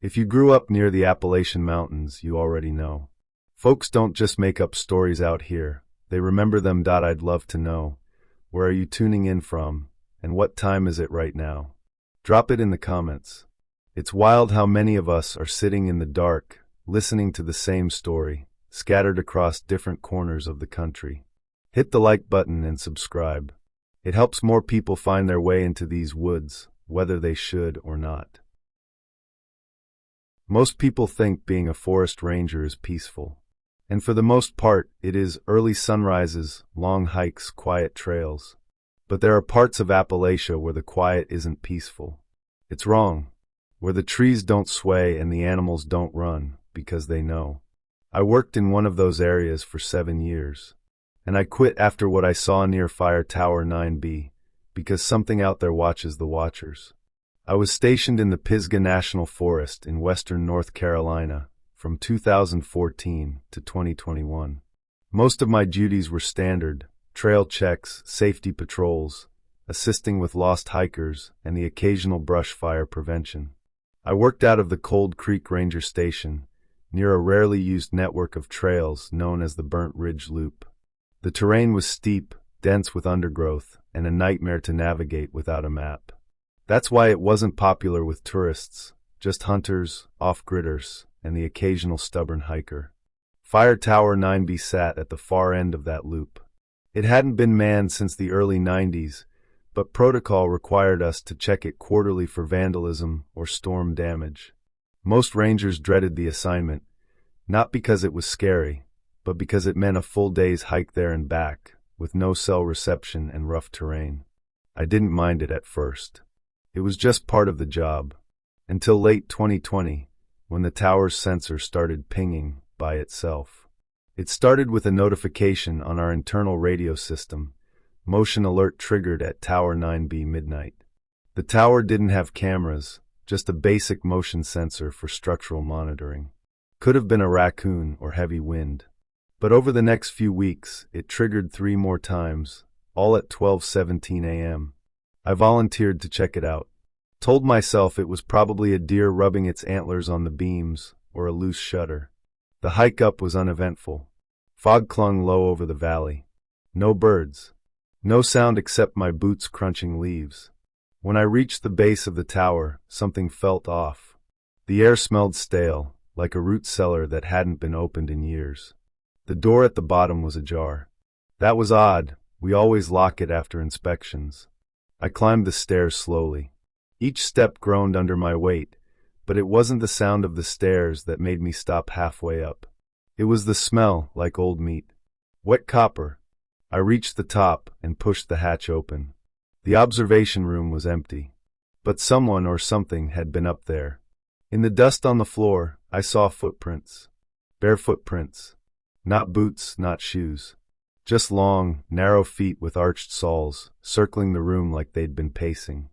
If you grew up near the Appalachian Mountains, you already know. Folks don't just make up stories out here, they remember them. I'd love to know, where are you tuning in from, and what time is it right now? Drop it in the comments. It's wild how many of us are sitting in the dark, listening to the same story, scattered across different corners of the country. Hit the like button and subscribe. It helps more people find their way into these woods, whether they should or not. Most people think being a forest ranger is peaceful. And for the most part, it is. Early sunrises, long hikes, quiet trails. But there are parts of Appalachia where the quiet isn't peaceful. It's wrong. Where the trees don't sway and the animals don't run, because they know. I worked in one of those areas for 7 years. And I quit after what I saw near Fire Tower 9B, because something out there watches the watchers. I was stationed in the Pisgah National Forest in western North Carolina from 2014 to 2021. Most of my duties were standard: trail checks, safety patrols, assisting with lost hikers, and the occasional brush fire prevention. I worked out of the Cold Creek Ranger Station, near a rarely used network of trails known as the Burnt Ridge Loop. The terrain was steep, dense with undergrowth, and a nightmare to navigate without a map. That's why it wasn't popular with tourists, just hunters, off-gridders, and the occasional stubborn hiker. Fire Tower 9B sat at the far end of that loop. It hadn't been manned since the early 90s, but protocol required us to check it quarterly for vandalism or storm damage. Most rangers dreaded the assignment, not because it was scary, but because it meant a full day's hike there and back, with no cell reception and rough terrain. I didn't mind it at first. It was just part of the job, until late 2020, when the tower's sensor started pinging by itself. It started with a notification on our internal radio system, motion alert triggered at Tower 9B midnight. The tower didn't have cameras, just a basic motion sensor for structural monitoring. Could have been a raccoon or heavy wind. But over the next few weeks, it triggered 3 more times, all at 12:17 a.m. I volunteered to check it out. Told myself it was probably a deer rubbing its antlers on the beams, or a loose shutter. The hike up was uneventful. Fog clung low over the valley. No birds. No sound except my boots crunching leaves. When I reached the base of the tower, something felt off. The air smelled stale, like a root cellar that hadn't been opened in years. The door at the bottom was ajar. That was odd. We always lock it after inspections. I climbed the stairs slowly. Each step groaned under my weight, but it wasn't the sound of the stairs that made me stop halfway up. It was the smell, like old meat. Wet copper. I reached the top and pushed the hatch open. The observation room was empty. But someone or something had been up there. In the dust on the floor, I saw footprints. Bare footprints. Not boots, not shoes. Just long, narrow feet with arched soles, circling the room like they'd been pacing.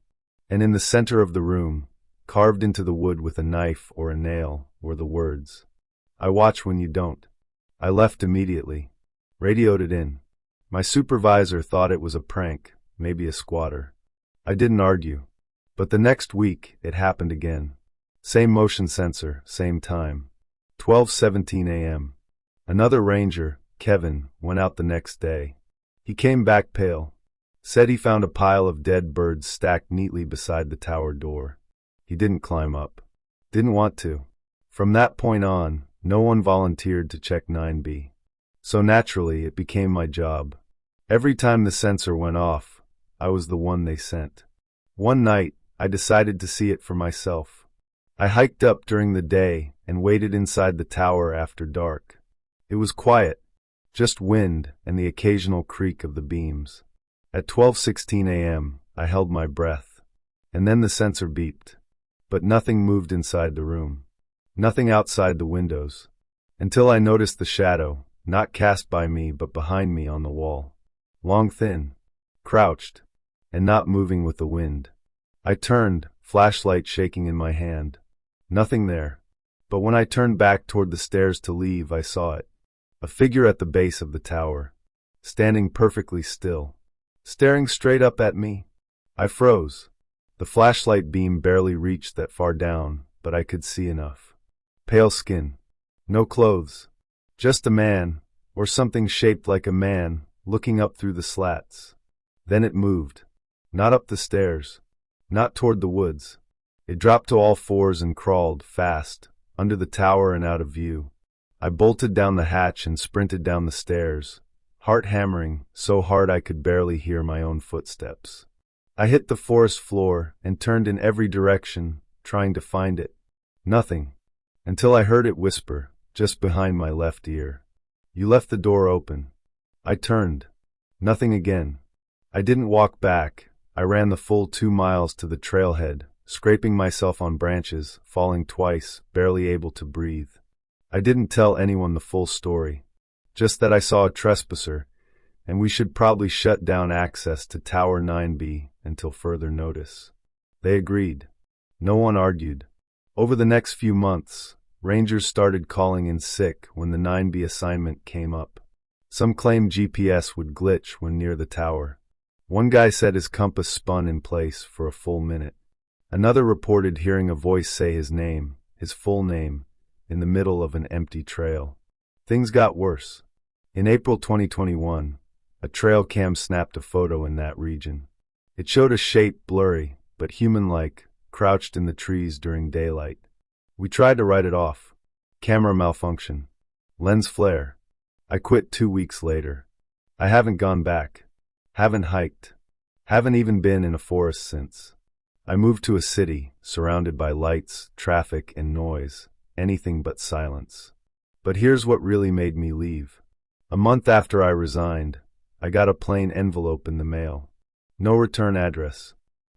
And in the center of the room, carved into the wood with a knife or a nail, were the words, "I watch when you don't." I left immediately. Radioed it in. My supervisor thought it was a prank, maybe a squatter. I didn't argue. But the next week, it happened again. Same motion sensor, same time. 12:17 a.m. Another ranger, Kevin, went out the next day. He came back pale. Said he found a pile of dead birds stacked neatly beside the tower door. He didn't climb up. Didn't want to. From that point on, no one volunteered to check 9B. So naturally, it became my job. Every time the sensor went off, I was the one they sent. One night, I decided to see it for myself. I hiked up during the day and waited inside the tower after dark. It was quiet, just wind and the occasional creak of the beams. At 12:16 a.m., I held my breath. And then the sensor beeped. But nothing moved inside the room. Nothing outside the windows. Until I noticed the shadow, not cast by me but behind me on the wall. Long, thin, crouched, and not moving with the wind. I turned, flashlight shaking in my hand. Nothing there. But when I turned back toward the stairs to leave, I saw it. A figure at the base of the tower, standing perfectly still, staring straight up at me. I froze. The flashlight beam barely reached that far down, but I could see enough. Pale skin. No clothes. Just a man, or something shaped like a man, looking up through the slats. Then it moved. Not up the stairs. Not toward the woods. It dropped to all fours and crawled, fast, under the tower and out of view. I bolted down the hatch and sprinted down the stairs, heart hammering, so hard I could barely hear my own footsteps. I hit the forest floor and turned in every direction, trying to find it. Nothing. Until I heard it whisper, just behind my left ear. "You left the door open." I turned. Nothing again. I didn't walk back. I ran the full 2 miles to the trailhead, scraping myself on branches, falling twice, barely able to breathe. I didn't tell anyone the full story. Just that I saw a trespasser, and we should probably shut down access to Tower 9B until further notice. They agreed. No one argued. Over the next few months, rangers started calling in sick when the 9B assignment came up. Some claimed GPS would glitch when near the tower. One guy said his compass spun in place for a full minute. Another reported hearing a voice say his name, his full name, in the middle of an empty trail. Things got worse. In April 2021, a trail cam snapped a photo in that region. It showed a shape blurry, but human-like, crouched in the trees during daylight. We tried to write it off. Camera malfunction. Lens flare. I quit 2 weeks later. I haven't gone back. Haven't hiked. Haven't even been in a forest since. I moved to a city, surrounded by lights, traffic, and noise, anything but silence. But here's what really made me leave. A month after I resigned, I got a plain envelope in the mail. No return address.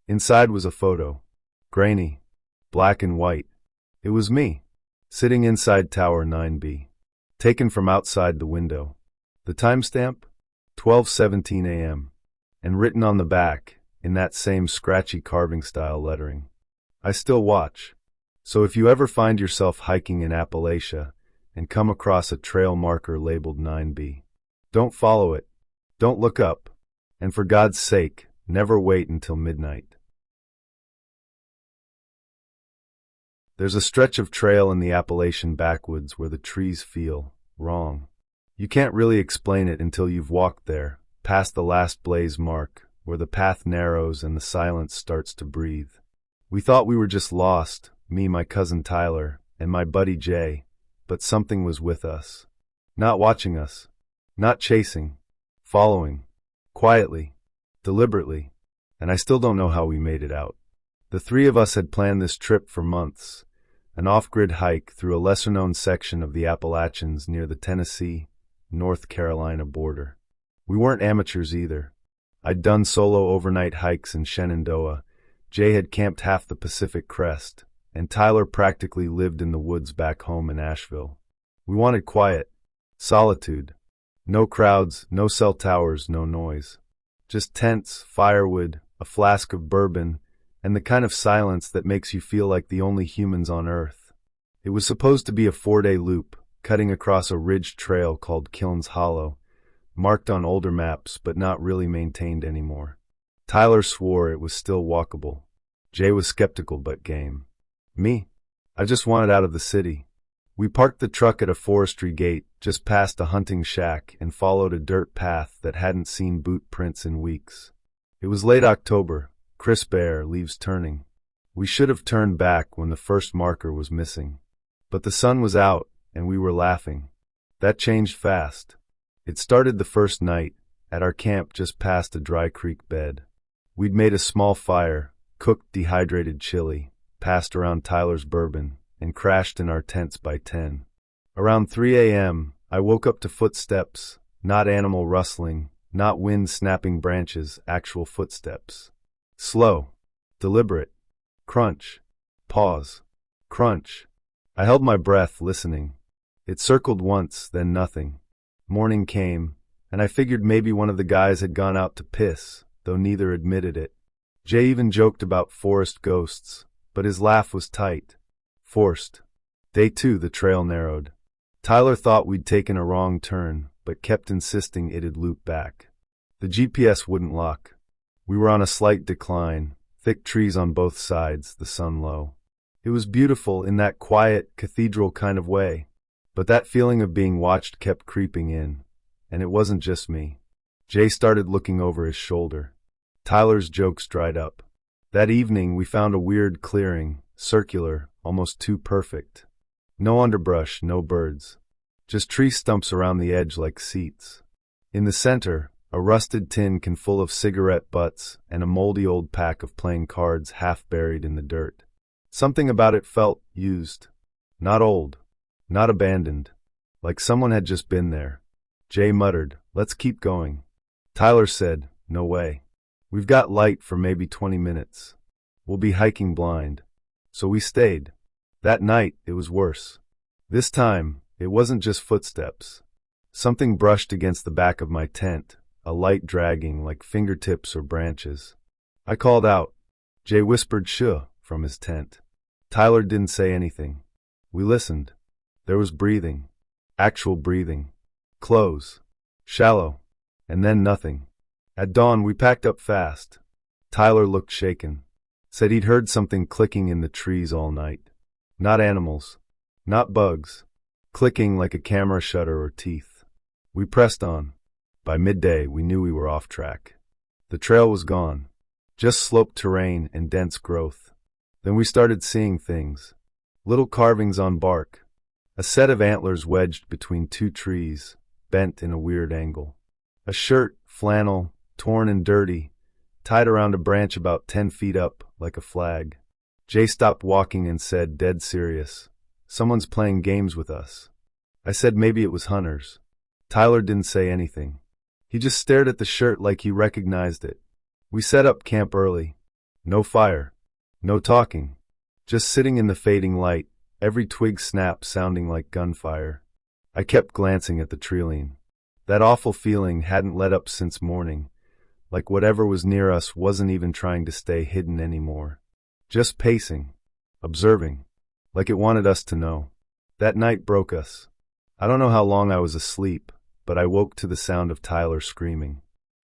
Inside was a photo. Grainy. Black and white. It was me, sitting inside Tower 9B. Taken from outside the window. The timestamp? 12:17 a.m. And written on the back, in that same scratchy carving-style lettering. I still watch. So if you ever find yourself hiking in Appalachia and come across a trail marker labeled 9B, don't follow it. Don't look up. And for God's sake, never wait until midnight. There's a stretch of trail in the Appalachian backwoods where the trees feel wrong. You can't really explain it until you've walked there, past the last blaze mark, where the path narrows and the silence starts to breathe. We thought we were just lost, me, my cousin Tyler, and my buddy Jay, but something was with us. Not watching us. Not chasing. Following. Quietly. Deliberately. And I still don't know how we made it out. The three of us had planned this trip for months, an off-grid hike through a lesser-known section of the Appalachians near the Tennessee, North Carolina border. We weren't amateurs either. I'd done solo overnight hikes in Shenandoah, Jay had camped half the Pacific Crest, and Tyler practically lived in the woods back home in Asheville. We wanted quiet, solitude. No crowds, no cell towers, no noise. Just tents, firewood, a flask of bourbon, and the kind of silence that makes you feel like the only humans on Earth. It was supposed to be a 4-day loop, cutting across a ridged trail called Kilns Hollow, marked on older maps but not really maintained anymore. Tyler swore it was still walkable. Jay was skeptical but game. Me? I just wanted out of the city. We parked the truck at a forestry gate just past a hunting shack and followed a dirt path that hadn't seen boot prints in weeks. It was late October, crisp air, leaves turning. We should have turned back when the first marker was missing. But the sun was out, and we were laughing. That changed fast. It started the first night, at our camp just past a dry creek bed. We'd made a small fire, cooked dehydrated chili, passed around Tyler's bourbon, and crashed in our tents by 10. Around 3 a.m., I woke up to footsteps, not animal rustling, not wind snapping branches, actual footsteps. Slow, deliberate, crunch, pause, crunch. I held my breath, listening. It circled once, then nothing. Morning came, and I figured maybe one of the guys had gone out to piss, though neither admitted it. Jay even joked about forest ghosts, but his laugh was tight. Forced. Day 2, the trail narrowed. Tyler thought we'd taken a wrong turn, but kept insisting it'd loop back. The GPS wouldn't lock. We were on a slight decline, thick trees on both sides, the sun low. It was beautiful in that quiet, cathedral kind of way. But that feeling of being watched kept creeping in. And it wasn't just me. Jay started looking over his shoulder. Tyler's jokes dried up. That evening we found a weird clearing, circular, almost too perfect. No underbrush, no birds. Just tree stumps around the edge like seats. In the center, a rusted tin can full of cigarette butts and a moldy old pack of playing cards half buried in the dirt. Something about it felt used. Not old. Not abandoned. Like someone had just been there. Jay muttered, "Let's keep going." Tyler said, "No way. We've got light for maybe 20 minutes. We'll be hiking blind." So we stayed. That night, it was worse. This time, it wasn't just footsteps. Something brushed against the back of my tent, a light dragging like fingertips or branches. I called out. Jay whispered "shh" from his tent. Tyler didn't say anything. We listened. There was breathing. Actual breathing. Close. Shallow. And then nothing. At dawn, we packed up fast. Tyler looked shaken. Said he'd heard something clicking in the trees all night. Not animals. Not bugs. Clicking like a camera shutter or teeth. We pressed on. By midday, we knew we were off track. The trail was gone. Just sloped terrain and dense growth. Then we started seeing things. Little carvings on bark. A set of antlers wedged between two trees, bent in a weird angle. A shirt, flannel, torn and dirty, tied around a branch about 10 feet up, like a flag. Jay stopped walking and said, dead serious, "Someone's playing games with us." I said maybe it was hunters. Tyler didn't say anything. He just stared at the shirt like he recognized it. We set up camp early. No fire. No talking. Just sitting in the fading light, every twig snap sounding like gunfire. I kept glancing at the treeline. That awful feeling hadn't let up since morning, like whatever was near us wasn't even trying to stay hidden anymore. Just pacing, observing, like it wanted us to know. That night broke us. I don't know how long I was asleep, but I woke to the sound of Tyler screaming.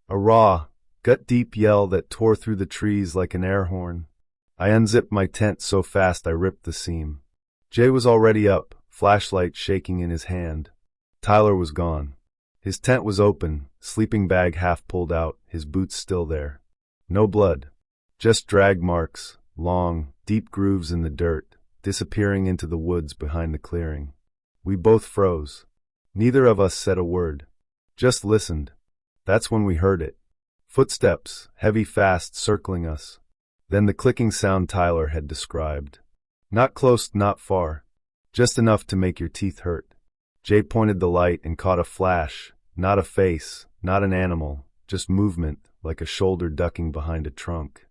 A raw, gut-deep yell that tore through the trees like an air horn. I unzipped my tent so fast I ripped the seam. Jay was already up, flashlight shaking in his hand. Tyler was gone. His tent was open, sleeping bag half pulled out, his boots still there. No blood. Just drag marks, long, deep grooves in the dirt, disappearing into the woods behind the clearing. We both froze. Neither of us said a word. Just listened. That's when we heard it. Footsteps, heavy fast, circling us. Then the clicking sound Tyler had described. Not close, not far. Just enough to make your teeth hurt. Jay pointed the light and caught a flash. Not a face, not an animal, just movement, like a shoulder ducking behind a trunk.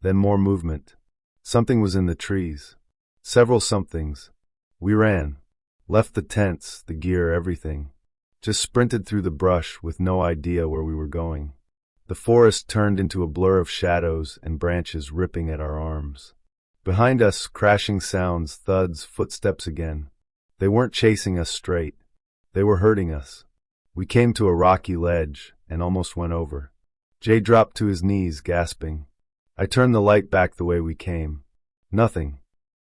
Then more movement. Something was in the trees. Several somethings. We ran. Left the tents, the gear, everything. Just sprinted through the brush with no idea where we were going. The forest turned into a blur of shadows and branches ripping at our arms. Behind us, crashing sounds, thuds, footsteps again. They weren't chasing us straight. They were hurting us. We came to a rocky ledge and almost went over. Jay dropped to his knees, gasping. I turned the light back the way we came. Nothing.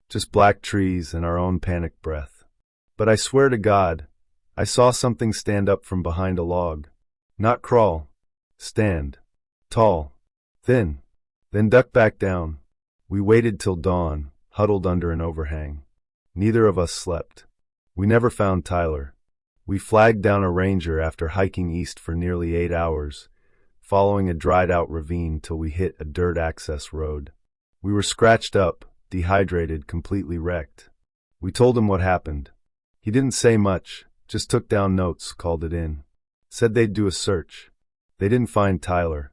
Just black trees and our own panicked breath. But I swear to God, I saw something stand up from behind a log. Not crawl. Stand. Tall. Thin. Then duck back down. We waited till dawn, huddled under an overhang. Neither of us slept. We never found Tyler. We flagged down a ranger after hiking east for nearly 8 hours, following a dried-out ravine till we hit a dirt access road. We were scratched up, dehydrated, completely wrecked. We told him what happened. He didn't say much, just took down notes, called it in. Said they'd do a search. They didn't find Tyler.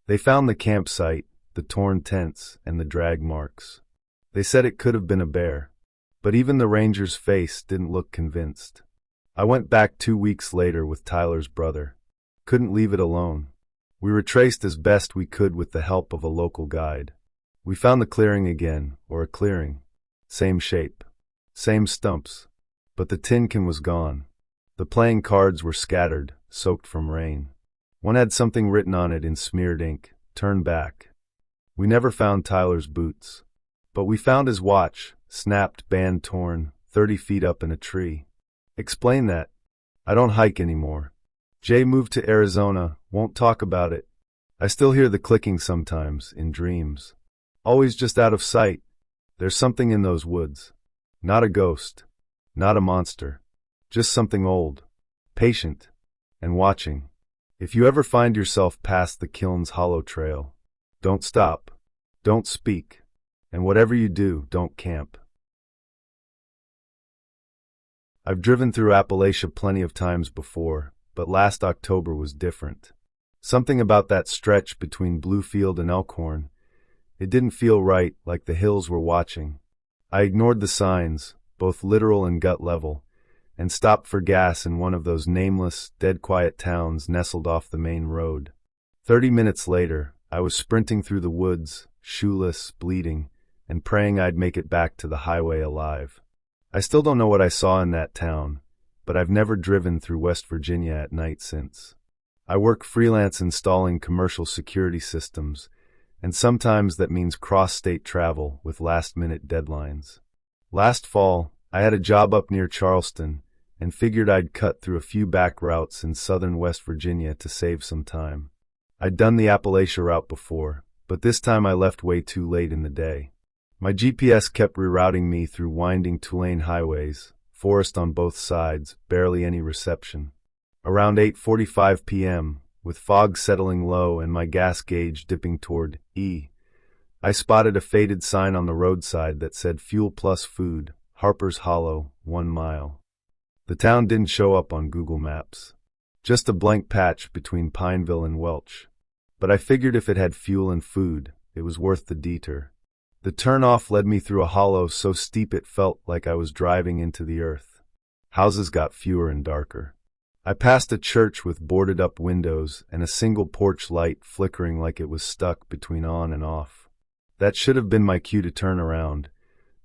They found the campsite, the torn tents, and the drag marks. They said it could have been a bear. But even the ranger's face didn't look convinced. I went back 2 weeks later with Tyler's brother. Couldn't leave it alone. We retraced as best we could with the help of a local guide. We found the clearing again, or a clearing. Same shape. Same stumps. But the tin can was gone. The playing cards were scattered, soaked from rain. One had something written on it in smeared ink, "Turn back." We never found Tyler's boots. But we found his watch, snapped, band torn, 30 feet up in a tree. Explain that. I don't hike anymore. Jay moved to Arizona, won't talk about it. I still hear the clicking sometimes, in dreams. Always just out of sight. There's something in those woods. Not a ghost. Not a monster. Just something old. Patient. And watching. If you ever find yourself past the Kilns Hollow Trail, don't stop. Don't speak. And whatever you do, don't camp. I've driven through Appalachia plenty of times before, but last October was different. Something about that stretch between Bluefield and Elkhorn. It didn't feel right, like the hills were watching. I ignored the signs, both literal and gut level, and stopped for gas in one of those nameless, dead-quiet towns nestled off the main road. 30 minutes later, I was sprinting through the woods, shoeless, bleeding, and praying I'd make it back to the highway alive. I still don't know what I saw in that town, but I've never driven through West Virginia at night since. I work freelance installing commercial security systems, and sometimes that means cross-state travel with last-minute deadlines. Last fall, I had a job up near Charleston and figured I'd cut through a few back routes in southern West Virginia to save some time. I'd done the Appalachia route before, but this time I left way too late in the day. My GPS kept rerouting me through winding two-lane highways, forest on both sides, barely any reception. Around 8:45 p.m., with fog settling low and my gas gauge dipping toward E, I spotted a faded sign on the roadside that said Fuel Plus Food, Harper's Hollow, 1 mile. The town didn't show up on Google Maps. Just a blank patch between Pineville and Welch. But I figured if it had fuel and food, it was worth the detour. The turnoff led me through a hollow so steep it felt like I was driving into the earth. Houses got fewer and darker. I passed a church with boarded-up windows and a single porch light flickering like it was stuck between on and off. That should have been my cue to turn around,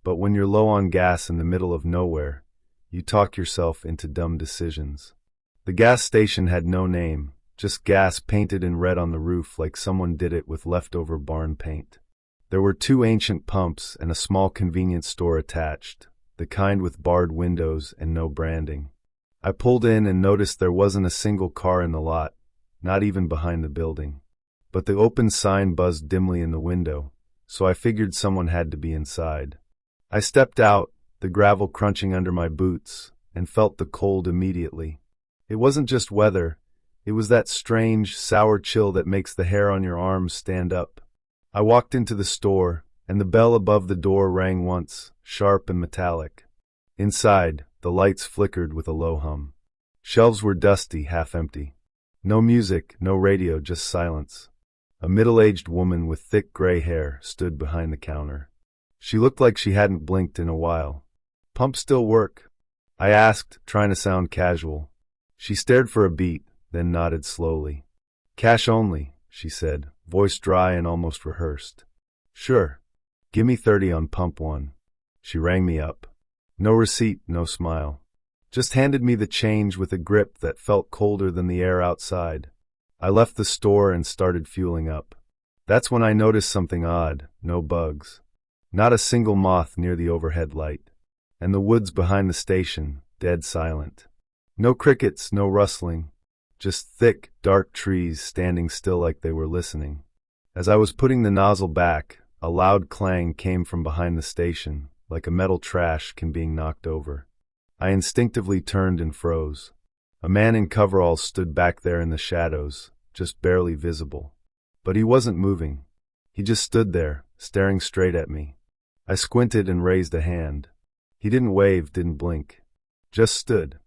but when you're low on gas in the middle of nowhere, you talk yourself into dumb decisions. The gas station had no name, just gas painted in red on the roof like someone did it with leftover barn paint. There were 2 ancient pumps and a small convenience store attached, the kind with barred windows and no branding. I pulled in and noticed there wasn't a single car in the lot, not even behind the building. But the open sign buzzed dimly in the window, so I figured someone had to be inside. I stepped out, the gravel crunching under my boots, and felt the cold immediately. It wasn't just weather, it was that strange, sour chill that makes the hair on your arms stand up. I walked into the store, and the bell above the door rang once, sharp and metallic. Inside, the lights flickered with a low hum. Shelves were dusty, half empty. No music, no radio, just silence. A middle-aged woman with thick gray hair stood behind the counter. She looked like she hadn't blinked in a while. "Pumps still work?" I asked, trying to sound casual. She stared for a beat, then nodded slowly. "Cash only," she said, voice dry and almost rehearsed. "Sure. Give me 30 on pump 1. She rang me up. No receipt, no smile. Just handed me the change with a grip that felt colder than the air outside. I left the store and started fueling up. That's when I noticed something odd, no bugs. Not a single moth near the overhead light. And the woods behind the station, dead silent. No crickets, no rustling. Just thick, dark trees standing still like they were listening. As I was putting the nozzle back, a loud clang came from behind the station, like a metal trash can being knocked over. I instinctively turned and froze. A man in coveralls stood back there in the shadows, just barely visible. But he wasn't moving. He just stood there, staring straight at me. I squinted and raised a hand. He didn't wave, didn't blink. Just stood.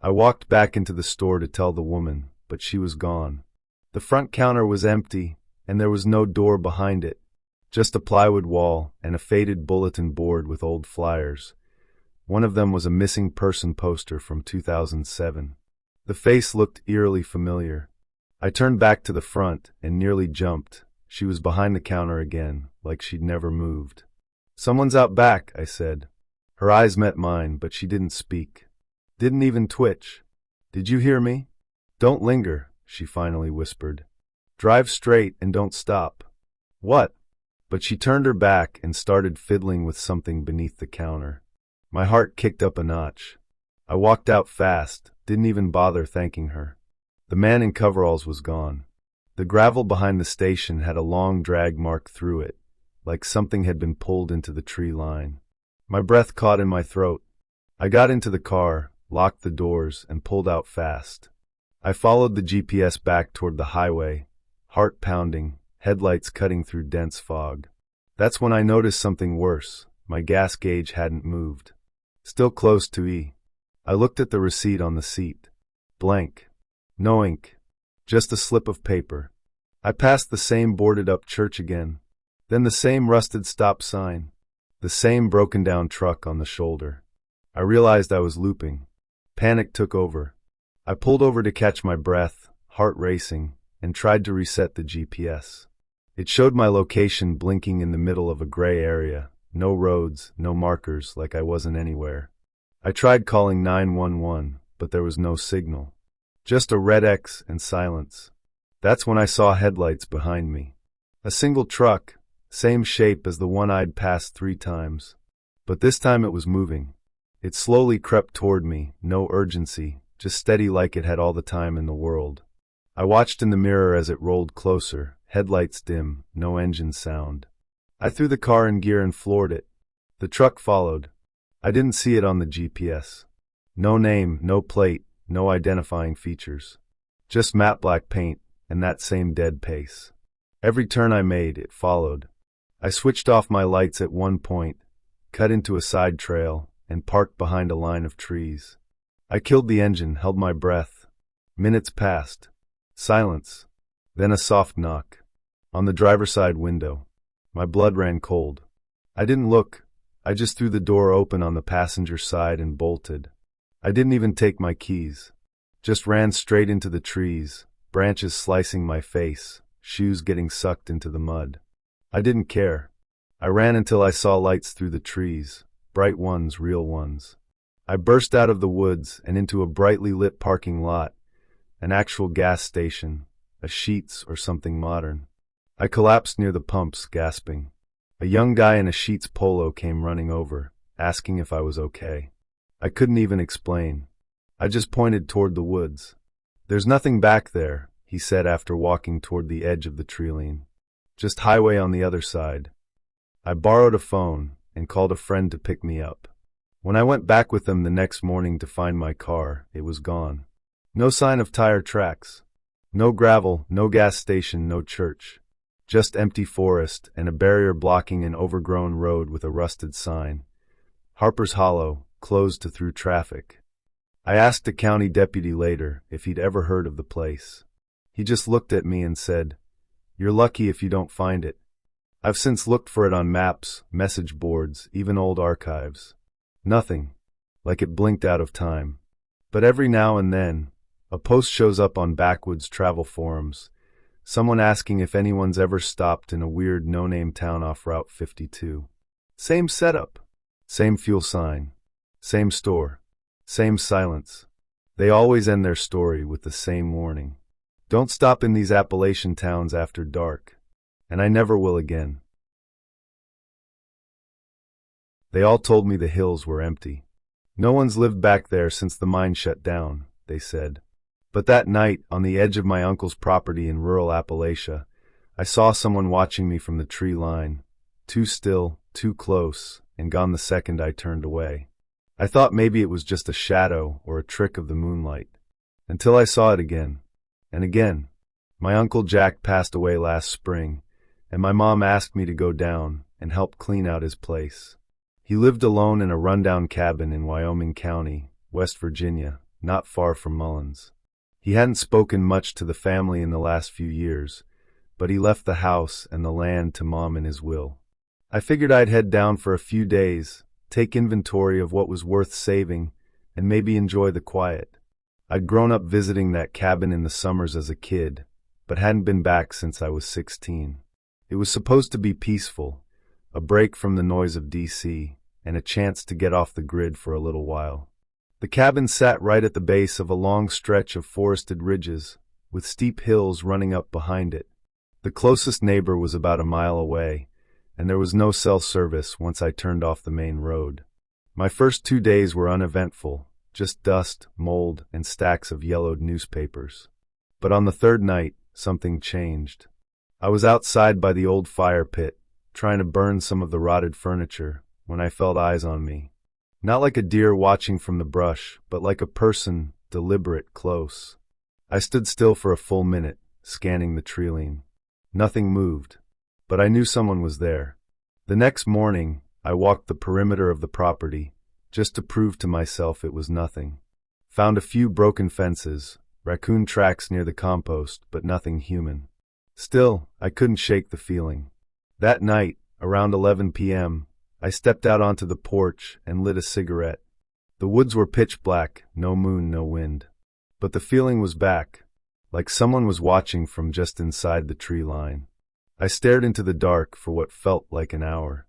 I walked back into the store to tell the woman, but she was gone. The front counter was empty, and there was no door behind it. Just a plywood wall and a faded bulletin board with old flyers. One of them was a missing person poster from 2007. The face looked eerily familiar. I turned back to the front and nearly jumped. She was behind the counter again, like she'd never moved. "Someone's out back," I said. Her eyes met mine, but she didn't speak. Didn't even twitch. "Did you hear me?" "Don't linger," she finally whispered. "Drive straight and don't stop." "What?" But she turned her back and started fiddling with something beneath the counter. My heart kicked up a notch. I walked out fast, didn't even bother thanking her. The man in coveralls was gone. The gravel behind the station had a long drag mark through it, like something had been pulled into the tree line. My breath caught in my throat. I got into the car, locked the doors, and pulled out fast. I followed the GPS back toward the highway, heart pounding, headlights cutting through dense fog. That's when I noticed something worse. My gas gauge hadn't moved. Still close to E. I looked at the receipt on the seat. Blank. No ink. Just a slip of paper. I passed the same boarded-up church again. Then the same rusted stop sign. The same broken-down truck on the shoulder. I realized I was looping. Panic took over. I pulled over to catch my breath, heart racing, and tried to reset the GPS. It showed my location blinking in the middle of a gray area. No roads, no markers, like I wasn't anywhere. I tried calling 911, but there was no signal. Just a red X and silence. That's when I saw headlights behind me. A single truck, same shape as the one I'd passed 3 times. But this time it was moving. It slowly crept toward me, no urgency, just steady like it had all the time in the world. I watched in the mirror as it rolled closer, headlights dim, no engine sound. I threw the car in gear and floored it. The truck followed. I didn't see it on the GPS. No name, no plate, no identifying features. Just matte black paint, and that same dead pace. Every turn I made, it followed. I switched off my lights at one point, cut into a side trail, and parked behind a line of trees. I killed the engine, held my breath. Minutes passed. Silence. Then a soft knock. On the driver's side window. My blood ran cold. I didn't look. I just threw the door open on the passenger side and bolted. I didn't even take my keys. Just ran straight into the trees, branches slicing my face, shoes getting sucked into the mud. I didn't care. I ran until I saw lights through the trees, bright ones, real ones. I burst out of the woods and into a brightly lit parking lot, an actual gas station, a Sheetz or something modern. I collapsed near the pumps, gasping. A young guy in a Sheetz polo came running over, asking if I was okay. I couldn't even explain. I just pointed toward the woods. "There's nothing back there," he said after walking toward the edge of the treeline. "Just highway on the other side." I borrowed a phone and called a friend to pick me up. When I went back with them the next morning to find my car, it was gone. No sign of tire tracks. No gravel, no gas station, no church. Just empty forest and a barrier blocking an overgrown road with a rusted sign. Harper's Hollow, closed to through traffic. I asked a county deputy later if he'd ever heard of the place. He just looked at me and said, "You're lucky if you don't find it." I've since looked for it on maps, message boards, even old archives. Nothing. Like it blinked out of time. But every now and then, a post shows up on backwoods travel forums. Someone asking if anyone's ever stopped in a weird no-name town off Route 52. Same setup. Same fuel sign. Same store. Same silence. They always end their story with the same warning. Don't stop in these Appalachian towns after dark. And I never will again. They all told me the hills were empty. No one's lived back there since the mine shut down, they said. But that night, on the edge of my uncle's property in rural Appalachia, I saw someone watching me from the tree line. Too still, too close, and gone the second I turned away. I thought maybe it was just a shadow or a trick of the moonlight. Until I saw it again. And again. My Uncle Jack passed away last spring, and my mom asked me to go down and help clean out his place. He lived alone in a rundown cabin in Wyoming County, West Virginia, not far from Mullins. He hadn't spoken much to the family in the last few years, but he left the house and the land to Mom in his will. I figured I'd head down for a few days, take inventory of what was worth saving, and maybe enjoy the quiet. I'd grown up visiting that cabin in the summers as a kid, but hadn't been back since I was 16. It was supposed to be peaceful, a break from the noise of D.C., and a chance to get off the grid for a little while. The cabin sat right at the base of a long stretch of forested ridges, with steep hills running up behind it. The closest neighbor was about a mile away, and there was no cell service once I turned off the main road. My first 2 days were uneventful, just dust, mold, and stacks of yellowed newspapers. But on the third night, something changed. I was outside by the old fire pit, trying to burn some of the rotted furniture, when I felt eyes on me. Not like a deer watching from the brush, but like a person, deliberate, close. I stood still for a full minute, scanning the tree-line. Nothing moved, but I knew someone was there. The next morning, I walked the perimeter of the property, just to prove to myself it was nothing. Found a few broken fences, raccoon tracks near the compost, but nothing human. Still, I couldn't shake the feeling. That night, around 11 p.m., I stepped out onto the porch and lit a cigarette. The woods were pitch black, no moon, no wind. But the feeling was back, like someone was watching from just inside the tree line. I stared into the dark for what felt like an hour.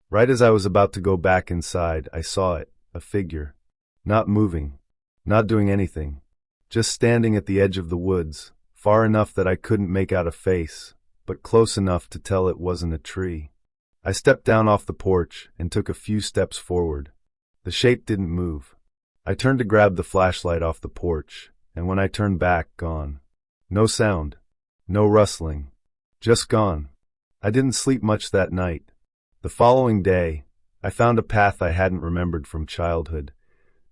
Right as I was about to go back inside, I saw it, a figure. Not moving, not doing anything, just standing at the edge of the woods, far enough that I couldn't make out a face, but close enough to tell it wasn't a tree. I stepped down off the porch and took a few steps forward. The shape didn't move. I turned to grab the flashlight off the porch, and when I turned back, gone. No sound, no rustling, just gone. I didn't sleep much that night. The following day, I found a path I hadn't remembered from childhood,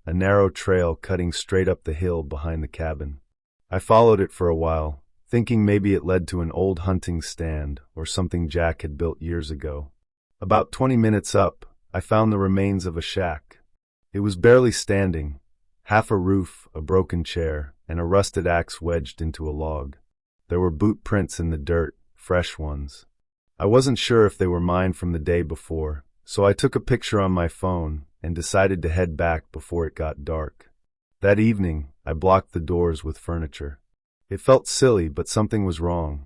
a narrow trail cutting straight up the hill behind the cabin. I followed it for a while, thinking maybe it led to an old hunting stand or something Jack had built years ago. About 20 minutes up, I found the remains of a shack. It was barely standing, half a roof, a broken chair, and a rusted axe wedged into a log. There were boot prints in the dirt, fresh ones. I wasn't sure if they were mine from the day before, so I took a picture on my phone and decided to head back before it got dark. That evening, I blocked the doors with furniture. It felt silly, but something was wrong.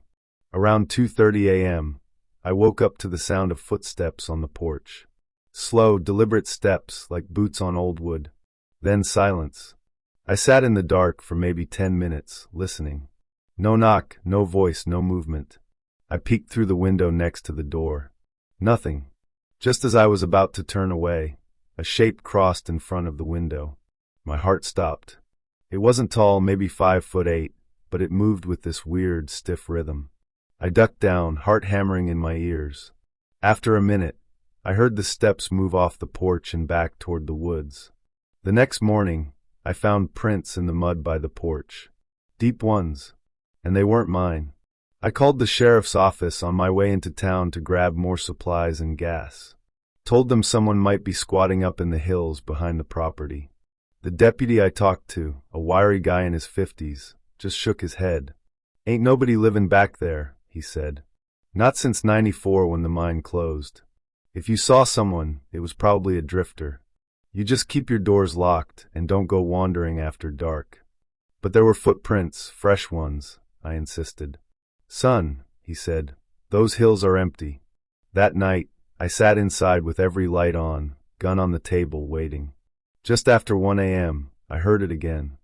Around 2:30 a.m., I woke up to the sound of footsteps on the porch. Slow, deliberate steps like boots on old wood. Then silence. I sat in the dark for maybe 10 minutes, listening. No knock, no voice, no movement. I peeked through the window next to the door. Nothing. Just as I was about to turn away, a shape crossed in front of the window. My heart stopped. It wasn't tall, maybe 5'8", but it moved with this weird, stiff rhythm. I ducked down, heart hammering in my ears. After a minute, I heard the steps move off the porch and back toward the woods. The next morning, I found prints in the mud by the porch. Deep ones. And they weren't mine. I called the sheriff's office on my way into town to grab more supplies and gas. Told them someone might be squatting up in the hills behind the property. The deputy I talked to, a wiry guy in his 50s, just shook his head. "Ain't nobody living back there," he said. "Not since '94 when the mine closed. If you saw someone, it was probably a drifter. You just keep your doors locked and don't go wandering after dark." "But there were footprints, fresh ones," I insisted. "Son," he said, "those hills are empty." That night, I sat inside with every light on, gun on the table, waiting. Just after 1 a.m., I heard it again.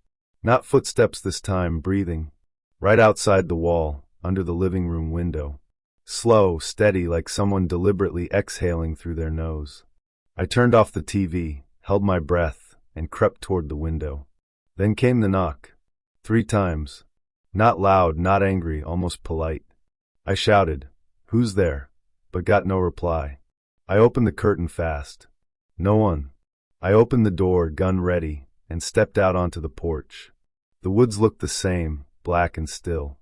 Not footsteps this time, breathing. Right outside the wall, under the living room window. Slow, steady, like someone deliberately exhaling through their nose. I turned off the TV, held my breath, and crept toward the window. Then came the knock. 3 times. Not loud, not angry, almost polite. I shouted, "Who's there?" but got no reply. I opened the curtain fast. No one. I opened the door, gun ready, and stepped out onto the porch. The woods looked the same, black and still.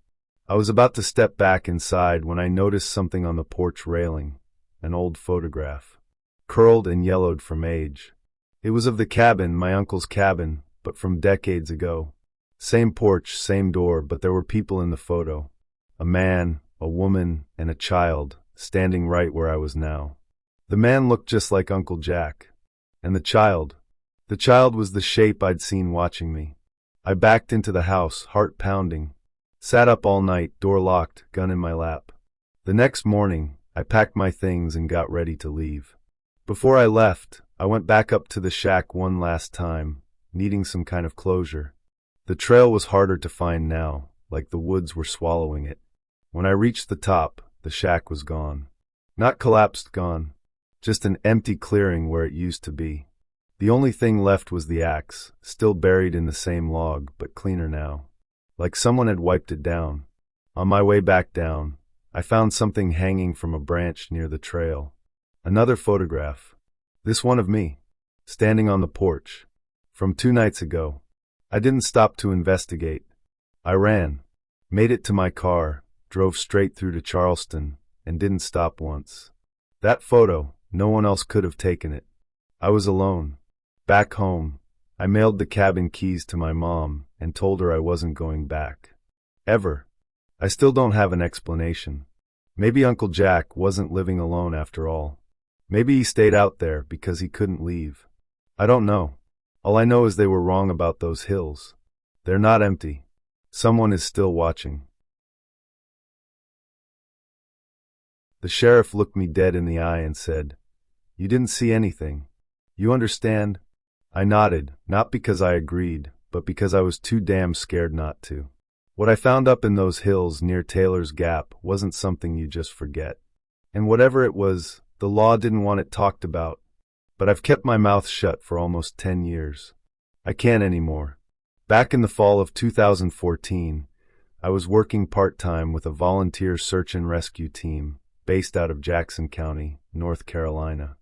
I was about to step back inside when I noticed something on the porch railing, an old photograph. Curled and yellowed from age. It was of the cabin, my uncle's cabin, but from decades ago. Same porch, same door, but there were people in the photo. A man, a woman, and a child, standing right where I was now. The man looked just like Uncle Jack. And the child was the shape I'd seen watching me. I backed into the house, heart pounding. Sat up all night, door locked, gun in my lap. The next morning, I packed my things and got ready to leave. Before I left, I went back up to the shack one last time, needing some kind of closure. The trail was harder to find now, like the woods were swallowing it. When I reached the top, the shack was gone. Not collapsed, gone. Just an empty clearing where it used to be. The only thing left was the axe, still buried in the same log, but cleaner now. Like someone had wiped it down. On my way back down, I found something hanging from a branch near the trail. Another photograph. This one of me, standing on the porch. From 2 nights ago. I didn't stop to investigate. I ran, made it to my car, drove straight through to Charleston, and didn't stop once. That photo, no one else could have taken it. I was alone. Back home, I mailed the cabin keys to my mom and told her I wasn't going back. Ever. I still don't have an explanation. Maybe Uncle Jack wasn't living alone after all. Maybe he stayed out there because he couldn't leave. I don't know. All I know is they were wrong about those hills. They're not empty. Someone is still watching. The sheriff looked me dead in the eye and said, "You didn't see anything. You understand?" I nodded, not because I agreed, but because I was too damn scared not to. What I found up in those hills near Taylor's Gap wasn't something you just forget. And whatever it was, the law didn't want it talked about. But I've kept my mouth shut for almost 10 years. I can't anymore. Back in the fall of 2014, I was working part-time with a volunteer search and rescue team based out of Jackson County, North Carolina.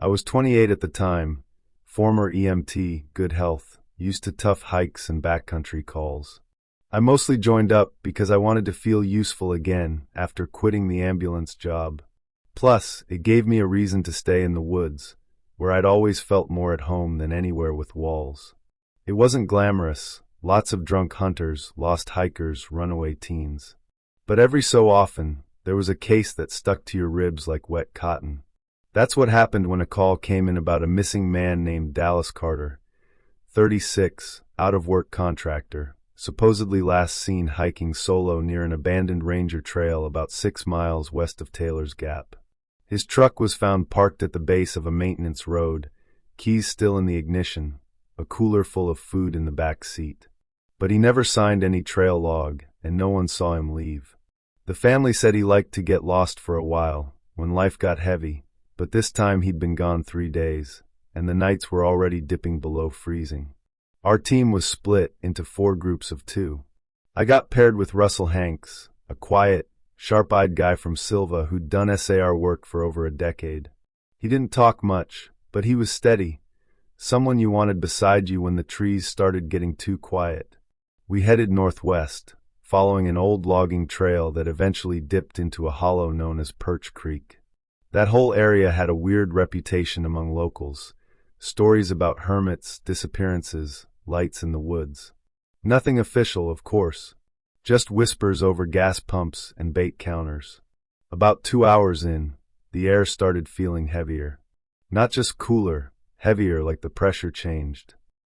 I was 28 at the time, former EMT, good health, used to tough hikes and backcountry calls. I mostly joined up because I wanted to feel useful again after quitting the ambulance job. Plus, it gave me a reason to stay in the woods, where I'd always felt more at home than anywhere with walls. It wasn't glamorous, lots of drunk hunters, lost hikers, runaway teens. But every so often, there was a case that stuck to your ribs like wet cotton. That's what happened when a call came in about a missing man named Dallas Carter, 36, out-of-work contractor, supposedly last seen hiking solo near an abandoned ranger trail about 6 miles west of Taylor's Gap. His truck was found parked at the base of a maintenance road, keys still in the ignition, a cooler full of food in the back seat. But he never signed any trail log, and no one saw him leave. The family said he liked to get lost for a while, when life got heavy, but this time he'd been gone 3 days, and the nights were already dipping below freezing. Our team was split into 4 groups of 2. I got paired with Russell Hanks, a quiet, sharp-eyed guy from Silva who'd done SAR work for over a decade. He didn't talk much, but he was steady, someone you wanted beside you when the trees started getting too quiet. We headed northwest, following an old logging trail that eventually dipped into a hollow known as Perch Creek. That whole area had a weird reputation among locals, stories about hermits, disappearances, lights in the woods. Nothing official, of course, just whispers over gas pumps and bait counters. About 2 hours in, the air started feeling heavier. Not just cooler, heavier like the pressure changed.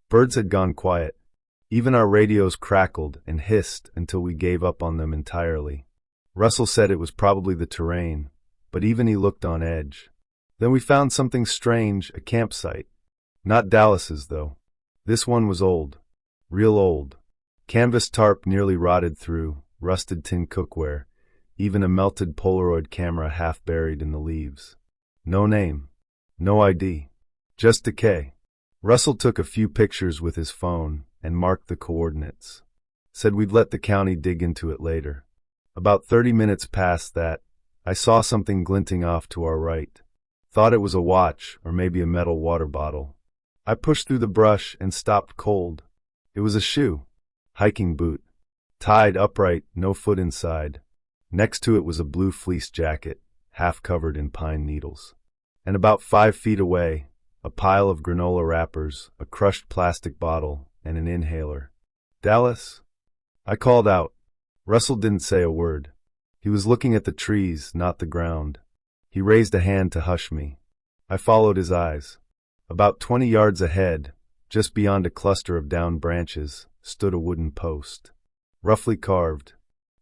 Birds had gone quiet. Even our radios crackled and hissed until we gave up on them entirely. Russell said it was probably the terrain, but even he looked on edge. Then we found something strange, a campsite. Not Dallas's, though. This one was old. Real old. Canvas tarp nearly rotted through, rusted tin cookware, even a melted Polaroid camera half buried in the leaves. No name. No ID. Just decay. Russell took a few pictures with his phone and marked the coordinates. Said we'd let the county dig into it later. About 30 minutes past that, I saw something glinting off to our right. Thought it was a watch or maybe a metal water bottle. I pushed through the brush and stopped cold. It was a shoe. Hiking boot. Tied upright, no foot inside. Next to it was a blue fleece jacket, half covered in pine needles. And about 5 feet away, a pile of granola wrappers, a crushed plastic bottle, and an inhaler. "Dallas?" I called out. Russell didn't say a word. He was looking at the trees, not the ground. He raised a hand to hush me. I followed his eyes. About 20 yards ahead, just beyond a cluster of downed branches, stood a wooden post. Roughly carved.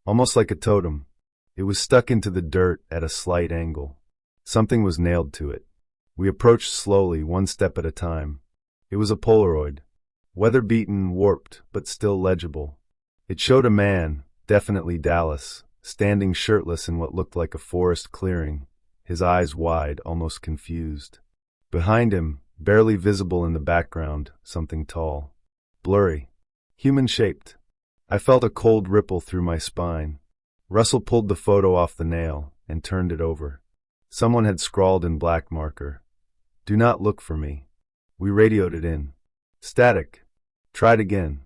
Almost like a totem. It was stuck into the dirt at a slight angle. Something was nailed to it. We approached slowly, 1 step at a time. It was a Polaroid. Weather-beaten, warped, but still legible. It showed a man, definitely Dallas, standing shirtless in what looked like a forest clearing, his eyes wide, almost confused. Behind him, barely visible in the background, something tall. Blurry. Human-shaped. I felt a cold ripple through my spine. Russell pulled the photo off the nail and turned it over. Someone had scrawled in black marker, "Do not look for me." We radioed it in. Static. Tried again.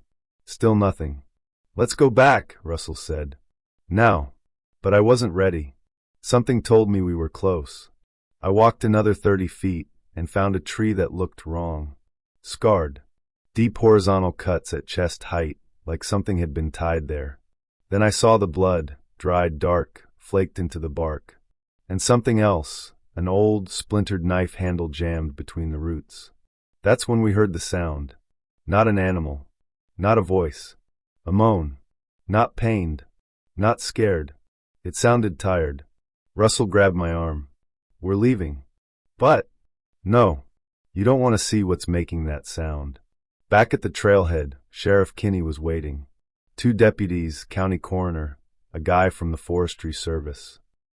Still nothing. "Let's go back," Russell said. "Now." But I wasn't ready. Something told me we were close. I walked another 30 feet and found a tree that looked wrong. Scarred. Deep horizontal cuts at chest height, like something had been tied there. Then I saw the blood, dried dark, flaked into the bark. And something else, an old, splintered knife handle jammed between the roots. That's when we heard the sound. Not an animal. Not a voice. A moan. Not pained. Not scared. It sounded tired. Russell grabbed my arm. "We're leaving." "But..." "No. You don't want to see what's making that sound." Back at the trailhead, Sheriff Kinney was waiting. 2 deputies, county coroner, a guy from the Forestry Service.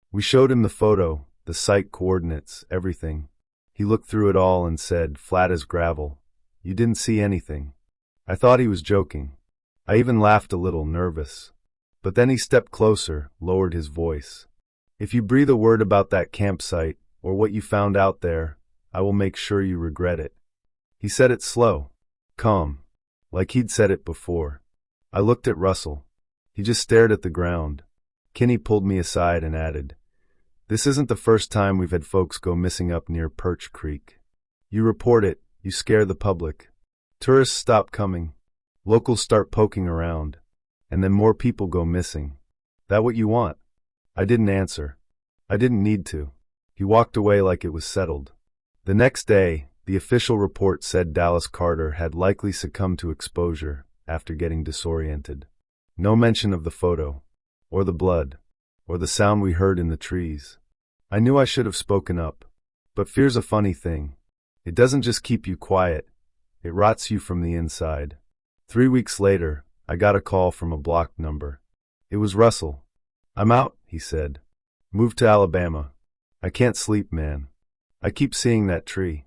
We showed him the photo, the site coordinates, everything. He looked through it all and said, flat as gravel, "You didn't see anything." I thought he was joking. I even laughed a little, nervous. But then he stepped closer, lowered his voice. "If you breathe a word about that campsite, or what you found out there, I will make sure you regret it." He said it slow, calm, like he'd said it before. I looked at Russell. He just stared at the ground. Kinney pulled me aside and added, "This isn't the first time we've had folks go missing up near Perch Creek. You report it, you scare the public. Tourists stop coming. Locals start poking around. And then more people go missing. That what you want?" I didn't answer. I didn't need to. He walked away like it was settled. The next day, the official report said Dallas Carter had likely succumbed to exposure after getting disoriented. No mention of the photo, or the blood, or the sound we heard in the trees. I knew I should have spoken up. But fear's a funny thing. It doesn't just keep you quiet, it rots you from the inside. 3 weeks later, I got a call from a blocked number. It was Russell. "I'm out," he said. "Moved to Alabama. I can't sleep, man. I keep seeing that tree."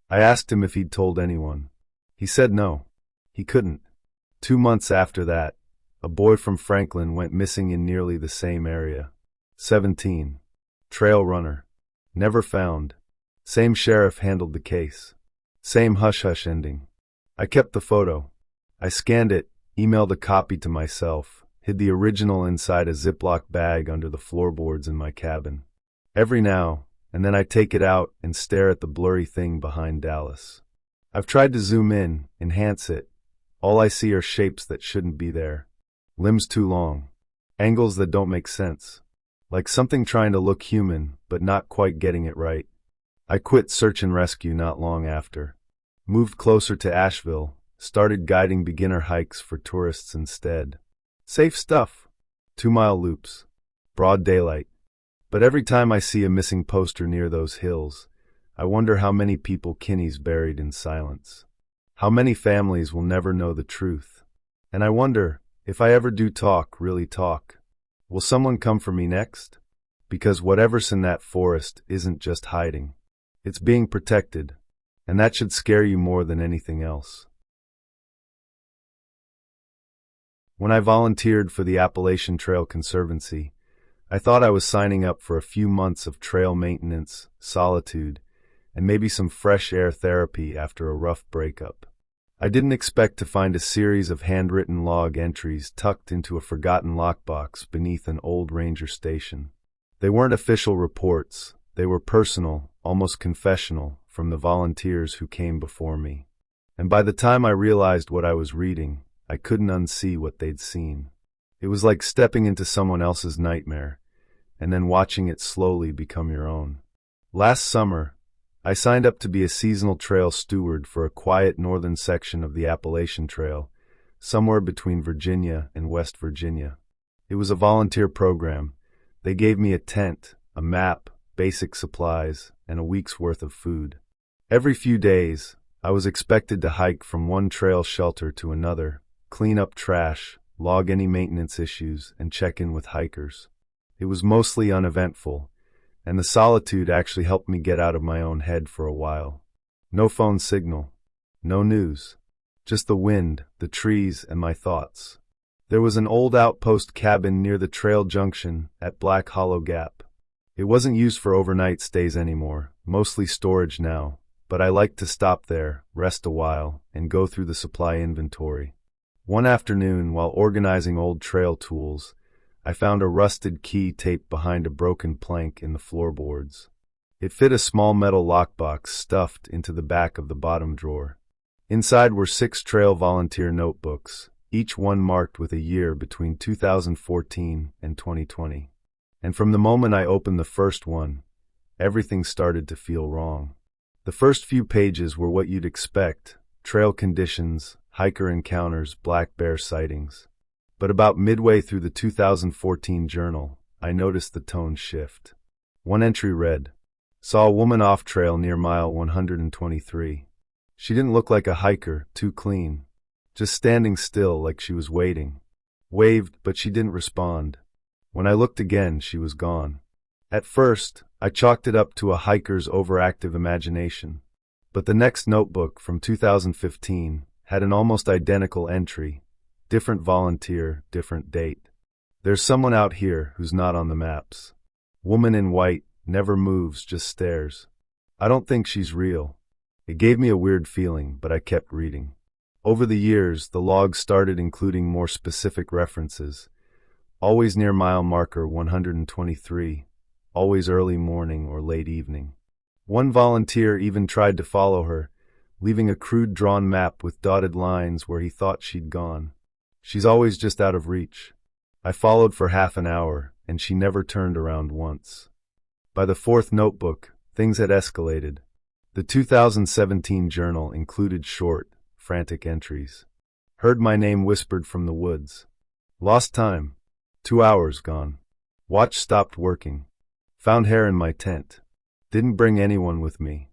I asked him if he'd told anyone. He said no. He couldn't. 2 months after that, a boy from Franklin went missing in nearly the same area. 17. Trail runner. Never found. Same sheriff handled the case. Same hush-hush ending. I kept the photo. I scanned it, emailed a copy to myself, hid the original inside a Ziploc bag under the floorboards in my cabin. Every now and then I take it out and stare at the blurry thing behind Dallas. I've tried to zoom in, enhance it. All I see are shapes that shouldn't be there. Limbs too long. Angles that don't make sense. Like something trying to look human, but not quite getting it right. I quit search and rescue not long after. Moved closer to Asheville. Started guiding beginner hikes for tourists instead. Safe stuff. 2-mile loops. Broad daylight. But every time I see a missing poster near those hills, I wonder how many people Kinney's buried in silence. How many families will never know the truth. And I wonder, if I ever do talk, really talk, will someone come for me next? Because whatever's in that forest isn't just hiding. It's being protected. And that should scare you more than anything else. When I volunteered for the Appalachian Trail Conservancy, I thought I was signing up for a few months of trail maintenance, solitude, and maybe some fresh air therapy after a rough breakup. I didn't expect to find a series of handwritten log entries tucked into a forgotten lockbox beneath an old ranger station. They weren't official reports, they were personal, almost confessional, from the volunteers who came before me. And by the time I realized what I was reading, I couldn't unsee what they'd seen. It was like stepping into someone else's nightmare, and then watching it slowly become your own. Last summer, I signed up to be a seasonal trail steward for a quiet northern section of the Appalachian Trail, somewhere between Virginia and West Virginia. It was a volunteer program. They gave me a tent, a map, basic supplies, and a week's worth of food. Every few days, I was expected to hike from one trail shelter to another, clean up trash, log any maintenance issues, and check in with hikers. It was mostly uneventful, and the solitude actually helped me get out of my own head for a while. No phone signal, no news, just the wind, the trees, and my thoughts. There was an old outpost cabin near the trail junction at Black Hollow Gap. It wasn't used for overnight stays anymore, mostly storage now, but I liked to stop there, rest a while, and go through the supply inventory. One afternoon, while organizing old trail tools, I found a rusted key taped behind a broken plank in the floorboards. It fit a small metal lockbox stuffed into the back of the bottom drawer. Inside were 6 trail volunteer notebooks, each one marked with a year between 2014 and 2020. And from the moment I opened the first one, everything started to feel wrong. The first few pages were what you'd expect: trail conditions, hiker encounters, black bear sightings. But about midway through the 2014 journal, I noticed the tone shift. One entry read, "Saw a woman off trail near mile 123. She didn't look like a hiker, too clean. Just standing still like she was waiting. Waved, but she didn't respond. When I looked again, she was gone." At first, I chalked it up to a hiker's overactive imagination. But the next notebook, from 2015, had an almost identical entry. Different volunteer, different date. "There's someone out here who's not on the maps. Woman in white, never moves, just stares. I don't think she's real." It gave me a weird feeling, but I kept reading. Over the years, the logs started including more specific references. Always near mile marker 123, always early morning or late evening. One volunteer even tried to follow her, leaving a crude drawn map with dotted lines where he thought she'd gone. "She's always just out of reach." I followed for half an hour, and she never turned around once. By the 4th notebook, things had escalated. The 2017 journal included short, frantic entries. "Heard my name whispered from the woods. Lost time. 2 hours gone. Watch stopped working. Found hair in my tent. Didn't bring anyone with me.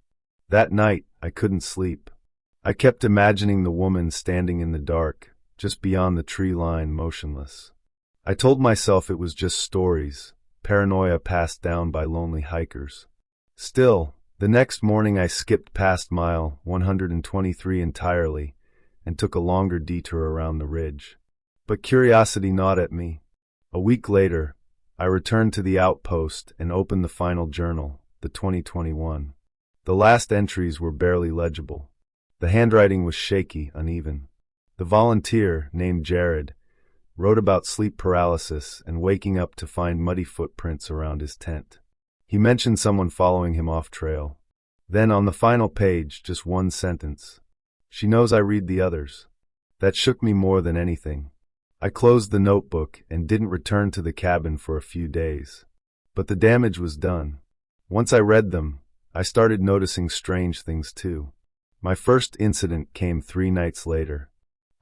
That night, I couldn't sleep. I kept imagining the woman standing in the dark, just beyond the tree line, motionless. I told myself it was just stories, paranoia passed down by lonely hikers. Still, the next morning I skipped past mile 123 entirely and took a longer detour around the ridge. But curiosity gnawed at me. A week later, I returned to the outpost and opened the final journal, the 2021. The last entries were barely legible. The handwriting was shaky, uneven. The volunteer, named Jared, wrote about sleep paralysis and waking up to find muddy footprints around his tent. He mentioned someone following him off trail. Then on the final page, just one sentence: "She knows I read the others." That shook me more than anything. I closed the notebook and didn't return to the cabin for a few days. But the damage was done. Once I read them, I started noticing strange things too. My first incident came 3 nights later.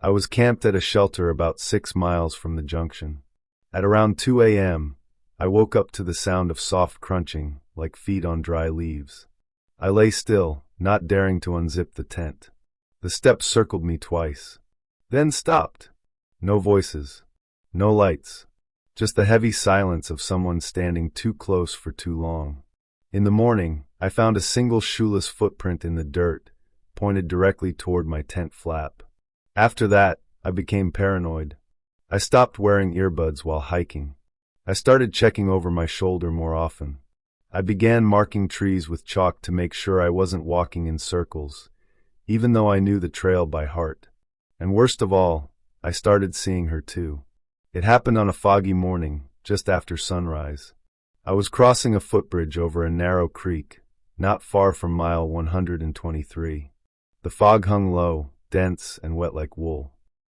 I was camped at a shelter about 6 miles from the junction. At around 2 a.m., I woke up to the sound of soft crunching, like feet on dry leaves. I lay still, not daring to unzip the tent. The steps circled me twice, then stopped. No voices, no lights, just the heavy silence of someone standing too close for too long. In the morning, I found a single shoeless footprint in the dirt, pointed directly toward my tent flap. After that, I became paranoid. I stopped wearing earbuds while hiking. I started checking over my shoulder more often. I began marking trees with chalk to make sure I wasn't walking in circles, even though I knew the trail by heart. And worst of all, I started seeing her too. It happened on a foggy morning, just after sunrise. I was crossing a footbridge over a narrow creek, not far from mile 123. The fog hung low, dense and wet like wool.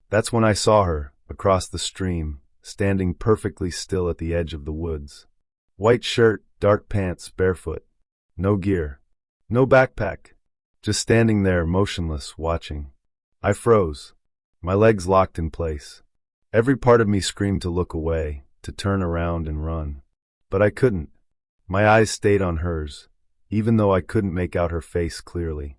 That's when I saw her, across the stream, standing perfectly still at the edge of the woods. White shirt, dark pants, barefoot. No gear. No backpack. Just standing there, motionless, watching. I froze. My legs locked in place. Every part of me screamed to look away, to turn around and run. But I couldn't. My eyes stayed on hers, even though I couldn't make out her face clearly.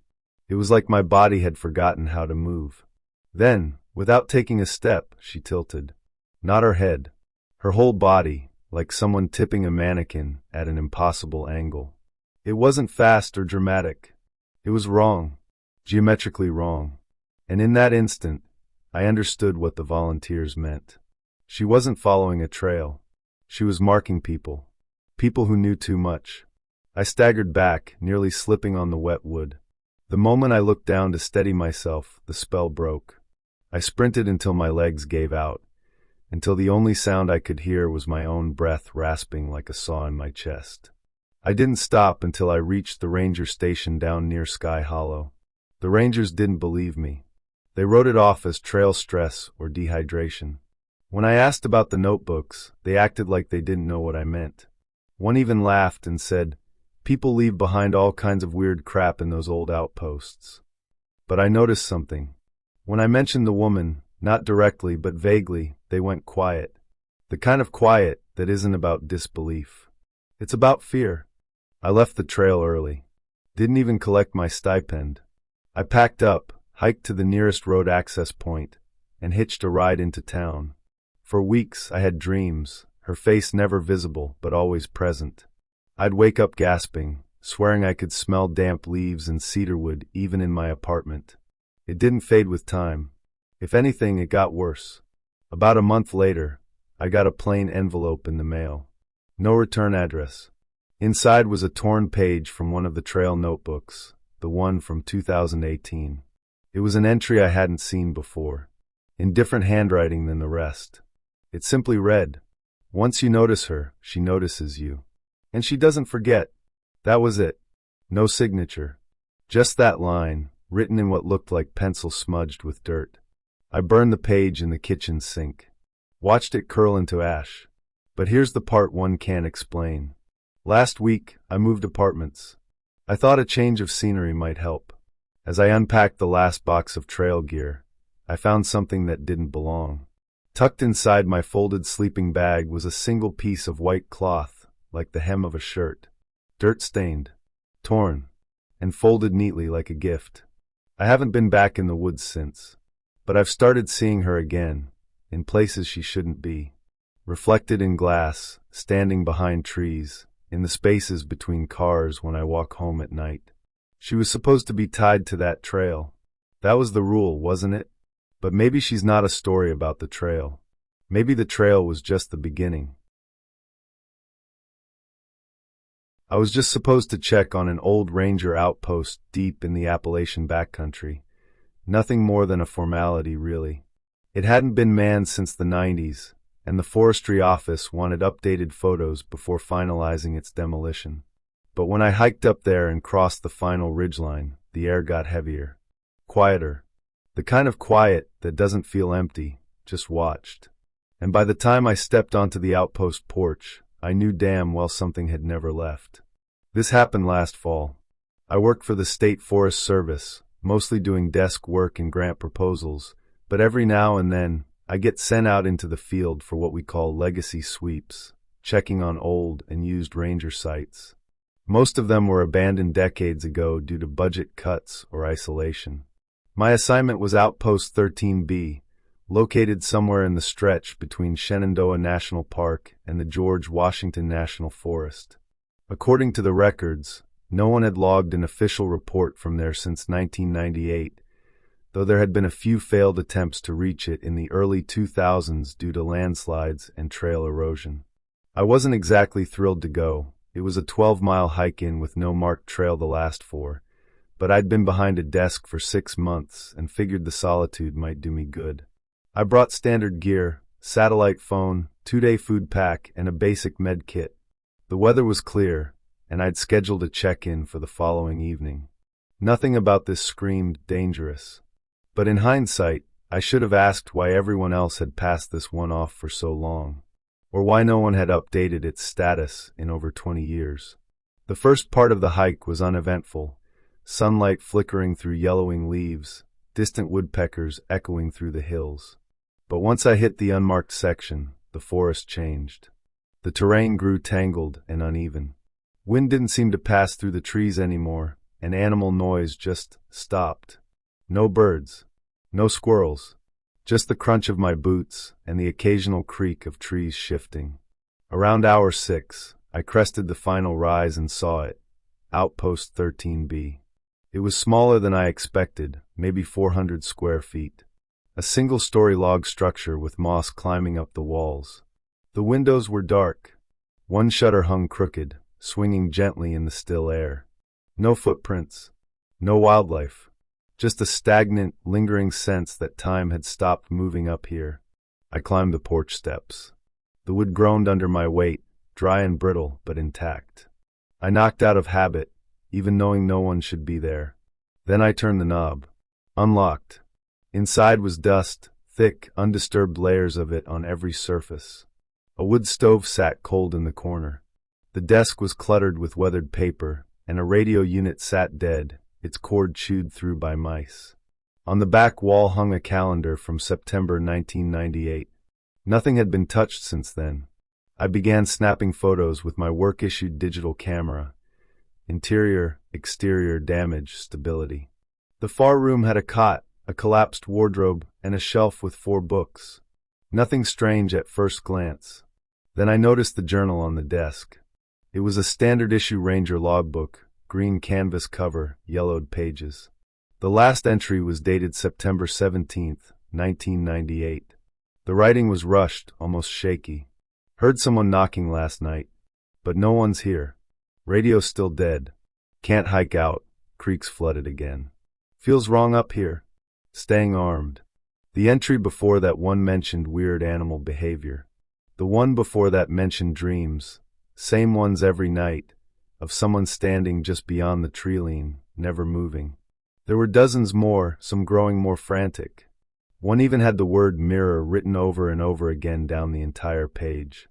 It was like my body had forgotten how to move. Then, without taking a step, she tilted. Not her head. Her whole body, like someone tipping a mannequin at an impossible angle. It wasn't fast or dramatic. It was wrong, geometrically wrong. And in that instant, I understood what the volunteers meant. She wasn't following a trail. She was marking people. People who knew too much. I staggered back, nearly slipping on the wet wood. The moment I looked down to steady myself, the spell broke. I sprinted until my legs gave out, until the only sound I could hear was my own breath rasping like a saw in my chest. I didn't stop until I reached the ranger station down near Sky Hollow. The rangers didn't believe me. They wrote it off as trail stress or dehydration. When I asked about the notebooks, they acted like they didn't know what I meant. One even laughed and said, "People leave behind all kinds of weird crap in those old outposts." But I noticed something. When I mentioned the woman, not directly but vaguely, they went quiet. The kind of quiet that isn't about disbelief. It's about fear. I left the trail early. Didn't even collect my stipend. I packed up, hiked to the nearest road access point, and hitched a ride into town. For weeks I had dreams, her face never visible but always present. I'd wake up gasping, swearing I could smell damp leaves and cedarwood even in my apartment. It didn't fade with time. If anything, it got worse. About a month later, I got a plain envelope in the mail. No return address. Inside was a torn page from one of the trail notebooks, the one from 2018. It was an entry I hadn't seen before, in different handwriting than the rest. It simply read, "Once you notice her, she notices you. And she doesn't forget." That was it. No signature. Just that line, written in what looked like pencil smudged with dirt. I burned the page in the kitchen sink. Watched it curl into ash. But here's the part one can't explain. Last week, I moved apartments. I thought a change of scenery might help. As I unpacked the last box of trail gear, I found something that didn't belong. Tucked inside my folded sleeping bag was a single piece of white cloth, like the hem of a shirt. Dirt-stained, torn, and folded neatly like a gift. I haven't been back in the woods since, but I've started seeing her again, in places she shouldn't be. Reflected in glass, standing behind trees, in the spaces between cars when I walk home at night. She was supposed to be tied to that trail. That was the rule, wasn't it? But maybe she's not a story about the trail. Maybe the trail was just the beginning. I was just supposed to check on an old ranger outpost deep in the Appalachian backcountry. Nothing more than a formality, really. It hadn't been manned since the 90s, and the forestry office wanted updated photos before finalizing its demolition. But when I hiked up there and crossed the final ridgeline, the air got heavier. Quieter. The kind of quiet that doesn't feel empty, just watched. And by the time I stepped onto the outpost porch, I knew damn well something had never left. This happened last fall. I worked for the State Forest Service, mostly doing desk work and grant proposals, but every now and then, I get sent out into the field for what we call legacy sweeps, checking on old and used ranger sites. Most of them were abandoned decades ago due to budget cuts or isolation. My assignment was Outpost 13B, located somewhere in the stretch between Shenandoah National Park and the George Washington National Forest. According to the records, no one had logged an official report from there since 1998, though there had been a few failed attempts to reach it in the early 2000s due to landslides and trail erosion. I wasn't exactly thrilled to go. It was a 12-mile hike in with no marked trail the last 4, but I'd been behind a desk for 6 months and figured the solitude might do me good. I brought standard gear, satellite phone, 2-day food pack, and a basic med kit. The weather was clear, and I'd scheduled a check-in for the following evening. Nothing about this screamed dangerous. But in hindsight, I should have asked why everyone else had passed this one off for so long, or why no one had updated its status in over 20 years. The first part of the hike was uneventful, sunlight flickering through yellowing leaves, distant woodpeckers echoing through the hills. But once I hit the unmarked section, the forest changed. The terrain grew tangled and uneven. Wind didn't seem to pass through the trees anymore, and animal noise just stopped. No birds, no squirrels, just the crunch of my boots and the occasional creak of trees shifting. Around hour 6, I crested the final rise and saw it. Outpost 13B. It was smaller than I expected, maybe 400 square feet. A single-story log structure with moss climbing up the walls. The windows were dark. One shutter hung crooked, swinging gently in the still air. No footprints. No wildlife. Just a stagnant, lingering sense that time had stopped moving up here. I climbed the porch steps. The wood groaned under my weight, dry and brittle, but intact. I knocked out of habit, even knowing no one should be there. Then I turned the knob. Unlocked. Inside was dust, thick, undisturbed layers of it on every surface. A wood stove sat cold in the corner. The desk was cluttered with weathered paper, and a radio unit sat dead, its cord chewed through by mice. On the back wall hung a calendar from September 1998. Nothing had been touched since then. I began snapping photos with my work-issued digital camera. Interior, exterior, damage, stability. The far room had a cot, a collapsed wardrobe, and a shelf with 4 books. Nothing strange at first glance. Then I noticed the journal on the desk. It was a standard-issue Ranger logbook, green canvas cover, yellowed pages. The last entry was dated September 17, 1998. The writing was rushed, almost shaky. Heard someone knocking last night, but no one's here. Radio's still dead. Can't hike out. Creek's flooded again. Feels wrong up here. Staying armed. The entry before that one mentioned weird animal behavior. The one before that mentioned dreams. Same ones every night, of someone standing just beyond the tree line, never moving. There were dozens more, some growing more frantic. One even had the word mirror written over and over again down the entire page.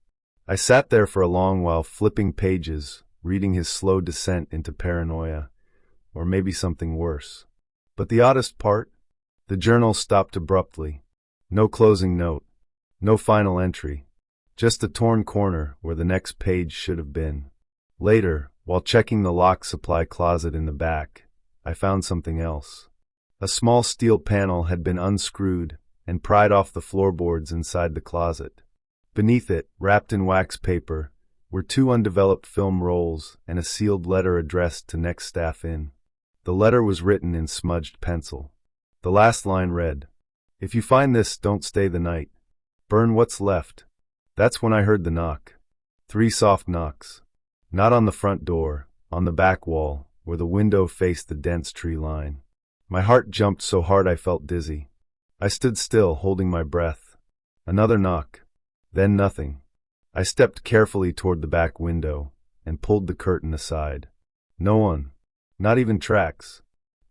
I sat there for a long while flipping pages, reading his slow descent into paranoia, or maybe something worse. But the oddest part? The journal stopped abruptly. No closing note. No final entry. Just a torn corner where the next page should have been. Later, while checking the lock supply closet in the back, I found something else. A small steel panel had been unscrewed and pried off the floorboards inside the closet. Beneath it, wrapped in wax paper, were 2 undeveloped film rolls and a sealed letter addressed to next staff in. The letter was written in smudged pencil. The last line read, "If you find this, don't stay the night. Burn what's left." That's when I heard the knock. 3 soft knocks. Not on the front door, on the back wall, where the window faced the dense tree line. My heart jumped so hard I felt dizzy. I stood still, holding my breath. Another knock. Then nothing. I stepped carefully toward the back window and pulled the curtain aside. No one. Not even tracks.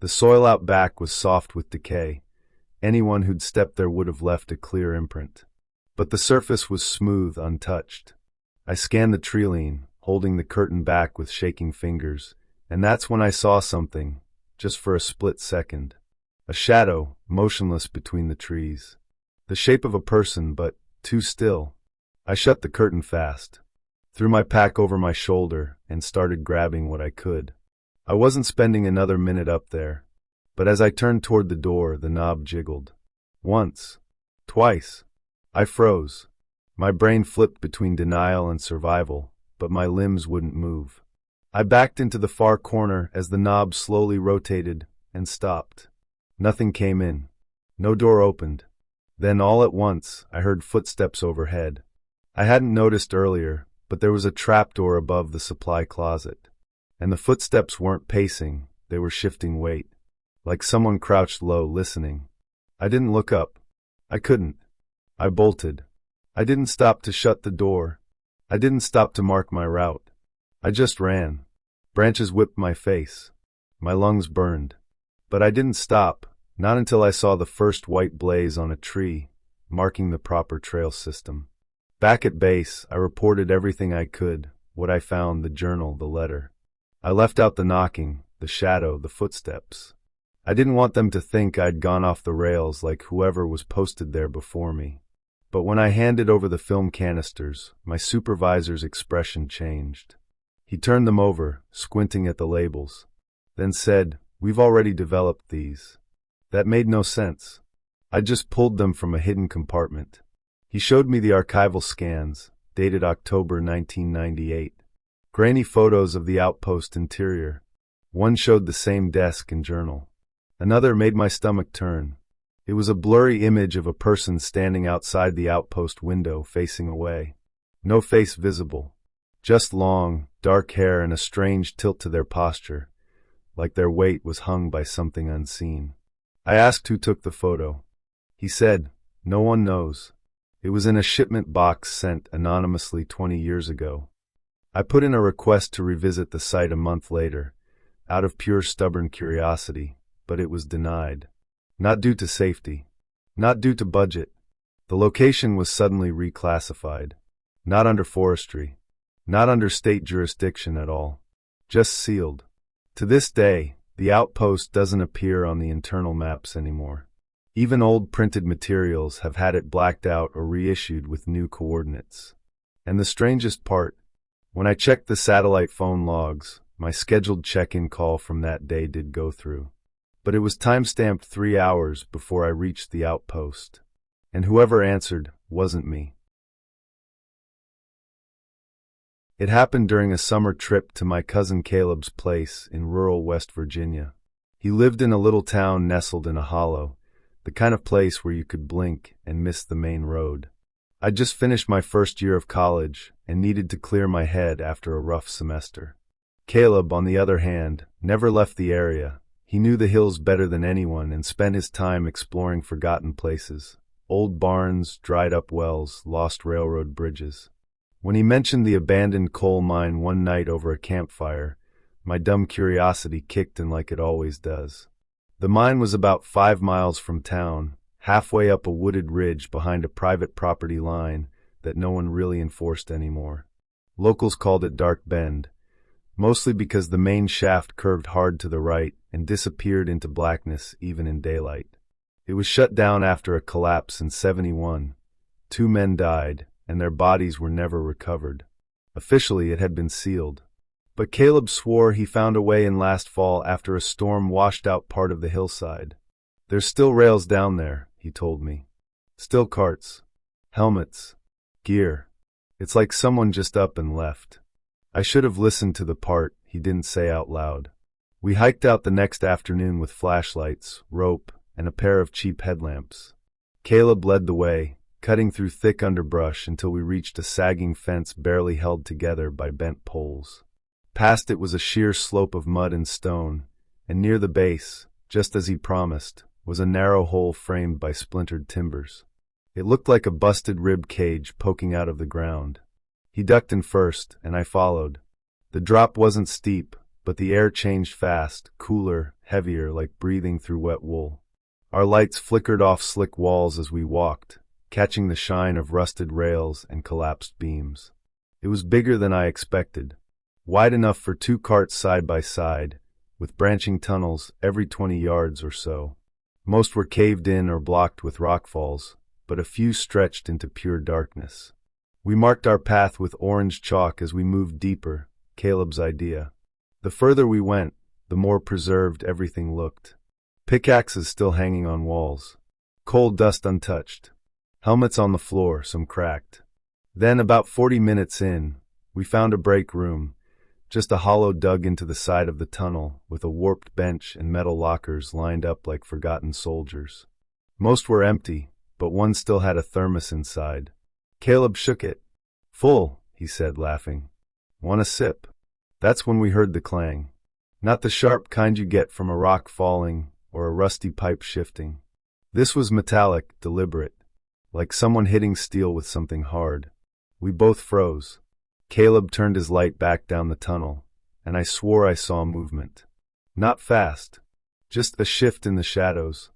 The soil out back was soft with decay. Anyone who'd stepped there would have left a clear imprint. But the surface was smooth, untouched. I scanned the tree line, holding the curtain back with shaking fingers, and that's when I saw something. Just for a split second. A shadow, motionless between the trees. The shape of a person, but too still. I shut the curtain fast, threw my pack over my shoulder, and started grabbing what I could. I wasn't spending another minute up there, but as I turned toward the door, the knob jiggled. Once. Twice. I froze. My brain flipped between denial and survival, but my limbs wouldn't move. I backed into the far corner as the knob slowly rotated and stopped. Nothing came in. No door opened. Then all at once, I heard footsteps overhead. I hadn't noticed earlier, but there was a trapdoor above the supply closet. And the footsteps weren't pacing, they were shifting weight. Like someone crouched low, listening. I didn't look up. I couldn't. I bolted. I didn't stop to shut the door. I didn't stop to mark my route. I just ran. Branches whipped my face. My lungs burned. But I didn't stop, not until I saw the first white blaze on a tree, marking the proper trail system. Back at base, I reported everything I could, what I found, the journal, the letter. I left out the knocking, the shadow, the footsteps. I didn't want them to think I'd gone off the rails like whoever was posted there before me. But when I handed over the film canisters, my supervisor's expression changed. He turned them over, squinting at the labels, then said, "We've already developed these." That made no sense. I just pulled them from a hidden compartment. He showed me the archival scans, dated October 1998. Grainy photos of the outpost interior. One showed the same desk and journal. Another made my stomach turn. It was a blurry image of a person standing outside the outpost window facing away. No face visible. Just long, dark hair and a strange tilt to their posture, like their weight was hung by something unseen. I asked who took the photo. He said, "No one knows. It was in a shipment box sent anonymously 20 years ago." I put in a request to revisit the site a month later, out of pure stubborn curiosity, but it was denied. Not due to safety. Not due to budget. The location was suddenly reclassified. Not under forestry. Not under state jurisdiction at all. Just sealed. To this day, the outpost doesn't appear on the internal maps anymore. Even old printed materials have had it blacked out or reissued with new coordinates. And the strangest part, when I checked the satellite phone logs, my scheduled check-in call from that day did go through. But it was time-stamped 3 hours before I reached the outpost. And whoever answered wasn't me. It happened during a summer trip to my cousin Caleb's place in rural West Virginia. He lived in a little town nestled in a hollow, the kind of place where you could blink and miss the main road. I'd just finished my first year of college and needed to clear my head after a rough semester. Caleb, on the other hand, never left the area. He knew the hills better than anyone and spent his time exploring forgotten places. Old barns, dried-up wells, lost railroad bridges. When he mentioned the abandoned coal mine one night over a campfire, my dumb curiosity kicked in like it always does. The mine was about 5 miles from town, halfway up a wooded ridge behind a private property line that no one really enforced anymore. Locals called it Dark Bend, mostly because the main shaft curved hard to the right and disappeared into blackness even in daylight. It was shut down after a collapse in '71. 2 men died, and their bodies were never recovered. Officially, it had been sealed. But Caleb swore he found a way in last fall after a storm washed out part of the hillside. "There's still rails down there," he told me. "Still carts. Helmets. Gear. It's like someone just up and left." I should have listened to the part he didn't say out loud. We hiked out the next afternoon with flashlights, rope, and a pair of cheap headlamps. Caleb led the way, cutting through thick underbrush until we reached a sagging fence barely held together by bent poles. Past it was a sheer slope of mud and stone, and near the base, just as he promised, was a narrow hole framed by splintered timbers. It looked like a busted rib cage poking out of the ground. He ducked in first, and I followed. The drop wasn't steep, but the air changed fast, cooler, heavier, like breathing through wet wool. Our lights flickered off slick walls as we walked, catching the shine of rusted rails and collapsed beams. It was bigger than I expected, wide enough for 2 carts side by side, with branching tunnels every 20 yards or so. Most were caved in or blocked with rockfalls, but a few stretched into pure darkness. We marked our path with orange chalk as we moved deeper, Caleb's idea. The further we went, the more preserved everything looked. Pickaxes still hanging on walls. Coal dust untouched. Helmets on the floor, some cracked. Then, about 40 minutes in, we found a break room, just a hollow dug into the side of the tunnel, with a warped bench and metal lockers lined up like forgotten soldiers. Most were empty, but one still had a thermos inside. Caleb shook it. "Full," he said, laughing. "Want a sip?" That's when we heard the clang. Not the sharp kind you get from a rock falling or a rusty pipe shifting. This was metallic, deliberate, like someone hitting steel with something hard. We both froze. Caleb turned his light back down the tunnel, and I swore I saw movement. Not fast, just a shift in the shadows.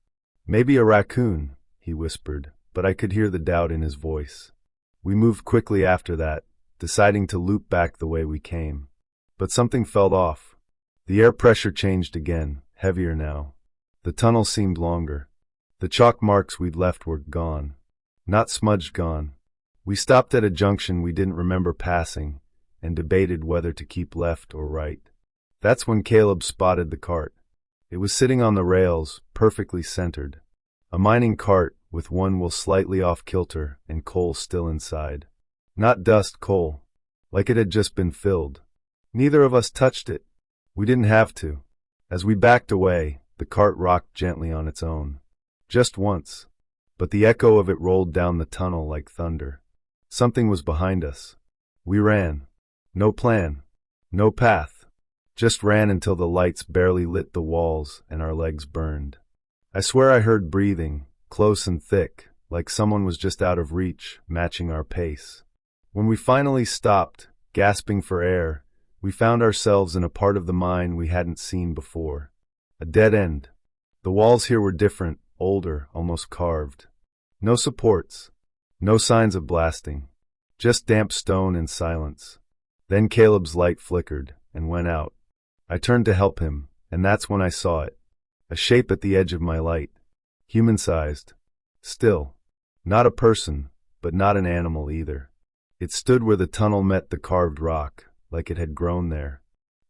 "Maybe a raccoon," he whispered, but I could hear the doubt in his voice. We moved quickly after that, deciding to loop back the way we came. But something felt off. The air pressure changed again, heavier now. The tunnel seemed longer. The chalk marks we'd left were gone. Not smudged gone. We stopped at a junction we didn't remember passing, and debated whether to keep left or right. That's when Caleb spotted the cart. It was sitting on the rails, perfectly centered. A mining cart with one wheel slightly off kilter and coal still inside. Not dust, coal. Like it had just been filled. Neither of us touched it. We didn't have to. As we backed away, the cart rocked gently on its own. Just once. But the echo of it rolled down the tunnel like thunder. Something was behind us. We ran. No plan. No path. Just ran until the lights barely lit the walls and our legs burned. I swear I heard breathing, close and thick, like someone was just out of reach, matching our pace. When we finally stopped, gasping for air, we found ourselves in a part of the mine we hadn't seen before. A dead end. The walls here were different, older, almost carved. No supports. No signs of blasting. Just damp stone and silence. Then Caleb's light flickered and went out. I turned to help him, and that's when I saw it. A shape at the edge of my light. Human-sized. Still. Not a person, but not an animal either. It stood where the tunnel met the carved rock, like it had grown there.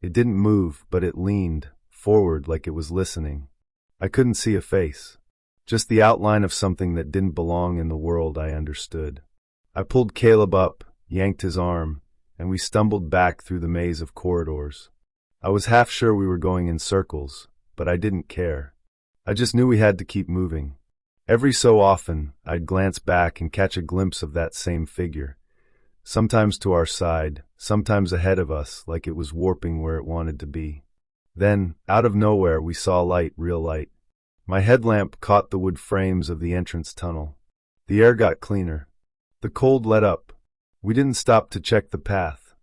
It didn't move, but it leaned forward like it was listening. I couldn't see a face. Just the outline of something that didn't belong in the world I understood. I pulled Caleb up, yanked his arm, and we stumbled back through the maze of corridors. I was half sure we were going in circles, but I didn't care. I just knew we had to keep moving. Every so often, I'd glance back and catch a glimpse of that same figure. Sometimes to our side, sometimes ahead of us, like it was warping where it wanted to be. Then, out of nowhere, we saw light, real light. My headlamp caught the wood frames of the entrance tunnel. The air got cleaner. The cold let up. We didn't stop to check the path.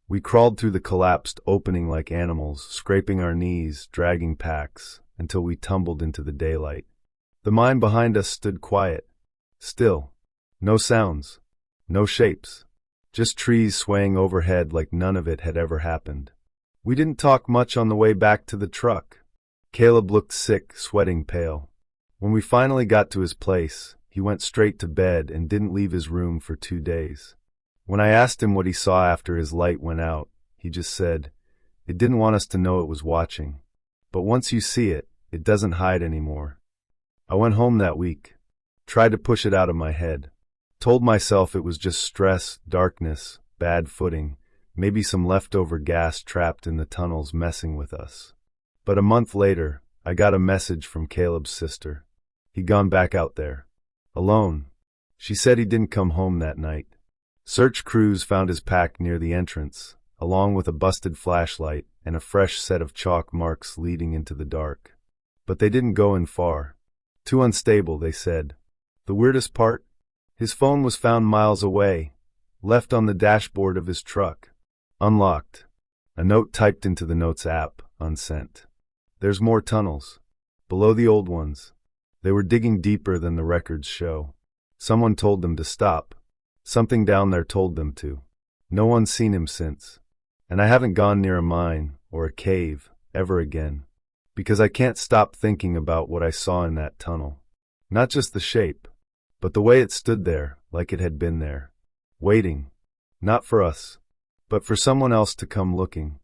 We crawled through the collapsed opening like animals, scraping our knees, dragging packs, until we tumbled into the daylight. The mine behind us stood quiet. Still. No sounds. No shapes. Just trees swaying overhead like none of it had ever happened. We didn't talk much on the way back to the truck. Caleb looked sick, sweating pale. When we finally got to his place, he went straight to bed and didn't leave his room for 2 days. When I asked him what he saw after his light went out, he just said, "It didn't want us to know it was watching. But once you see it, it doesn't hide anymore." I went home that week. Tried to push it out of my head. Told myself it was just stress, darkness, bad footing, maybe some leftover gas trapped in the tunnels messing with us. But a month later, I got a message from Caleb's sister. He'd gone back out there. Alone. She said he didn't come home that night. Search crews found his pack near the entrance, along with a busted flashlight and a fresh set of chalk marks leading into the dark. But they didn't go in far. Too unstable, they said. The weirdest part? His phone was found miles away, left on the dashboard of his truck. Unlocked. A note typed into the Notes app, unsent. There's more tunnels. Below the old ones. They were digging deeper than the records show. Someone told them to stop. Something down there told them to. No one's seen him since. And I haven't gone near a mine or a cave ever again. Because I can't stop thinking about what I saw in that tunnel. Not just the shape, but the way it stood there, like it had been there. Waiting. Not for us, but for someone else to come looking.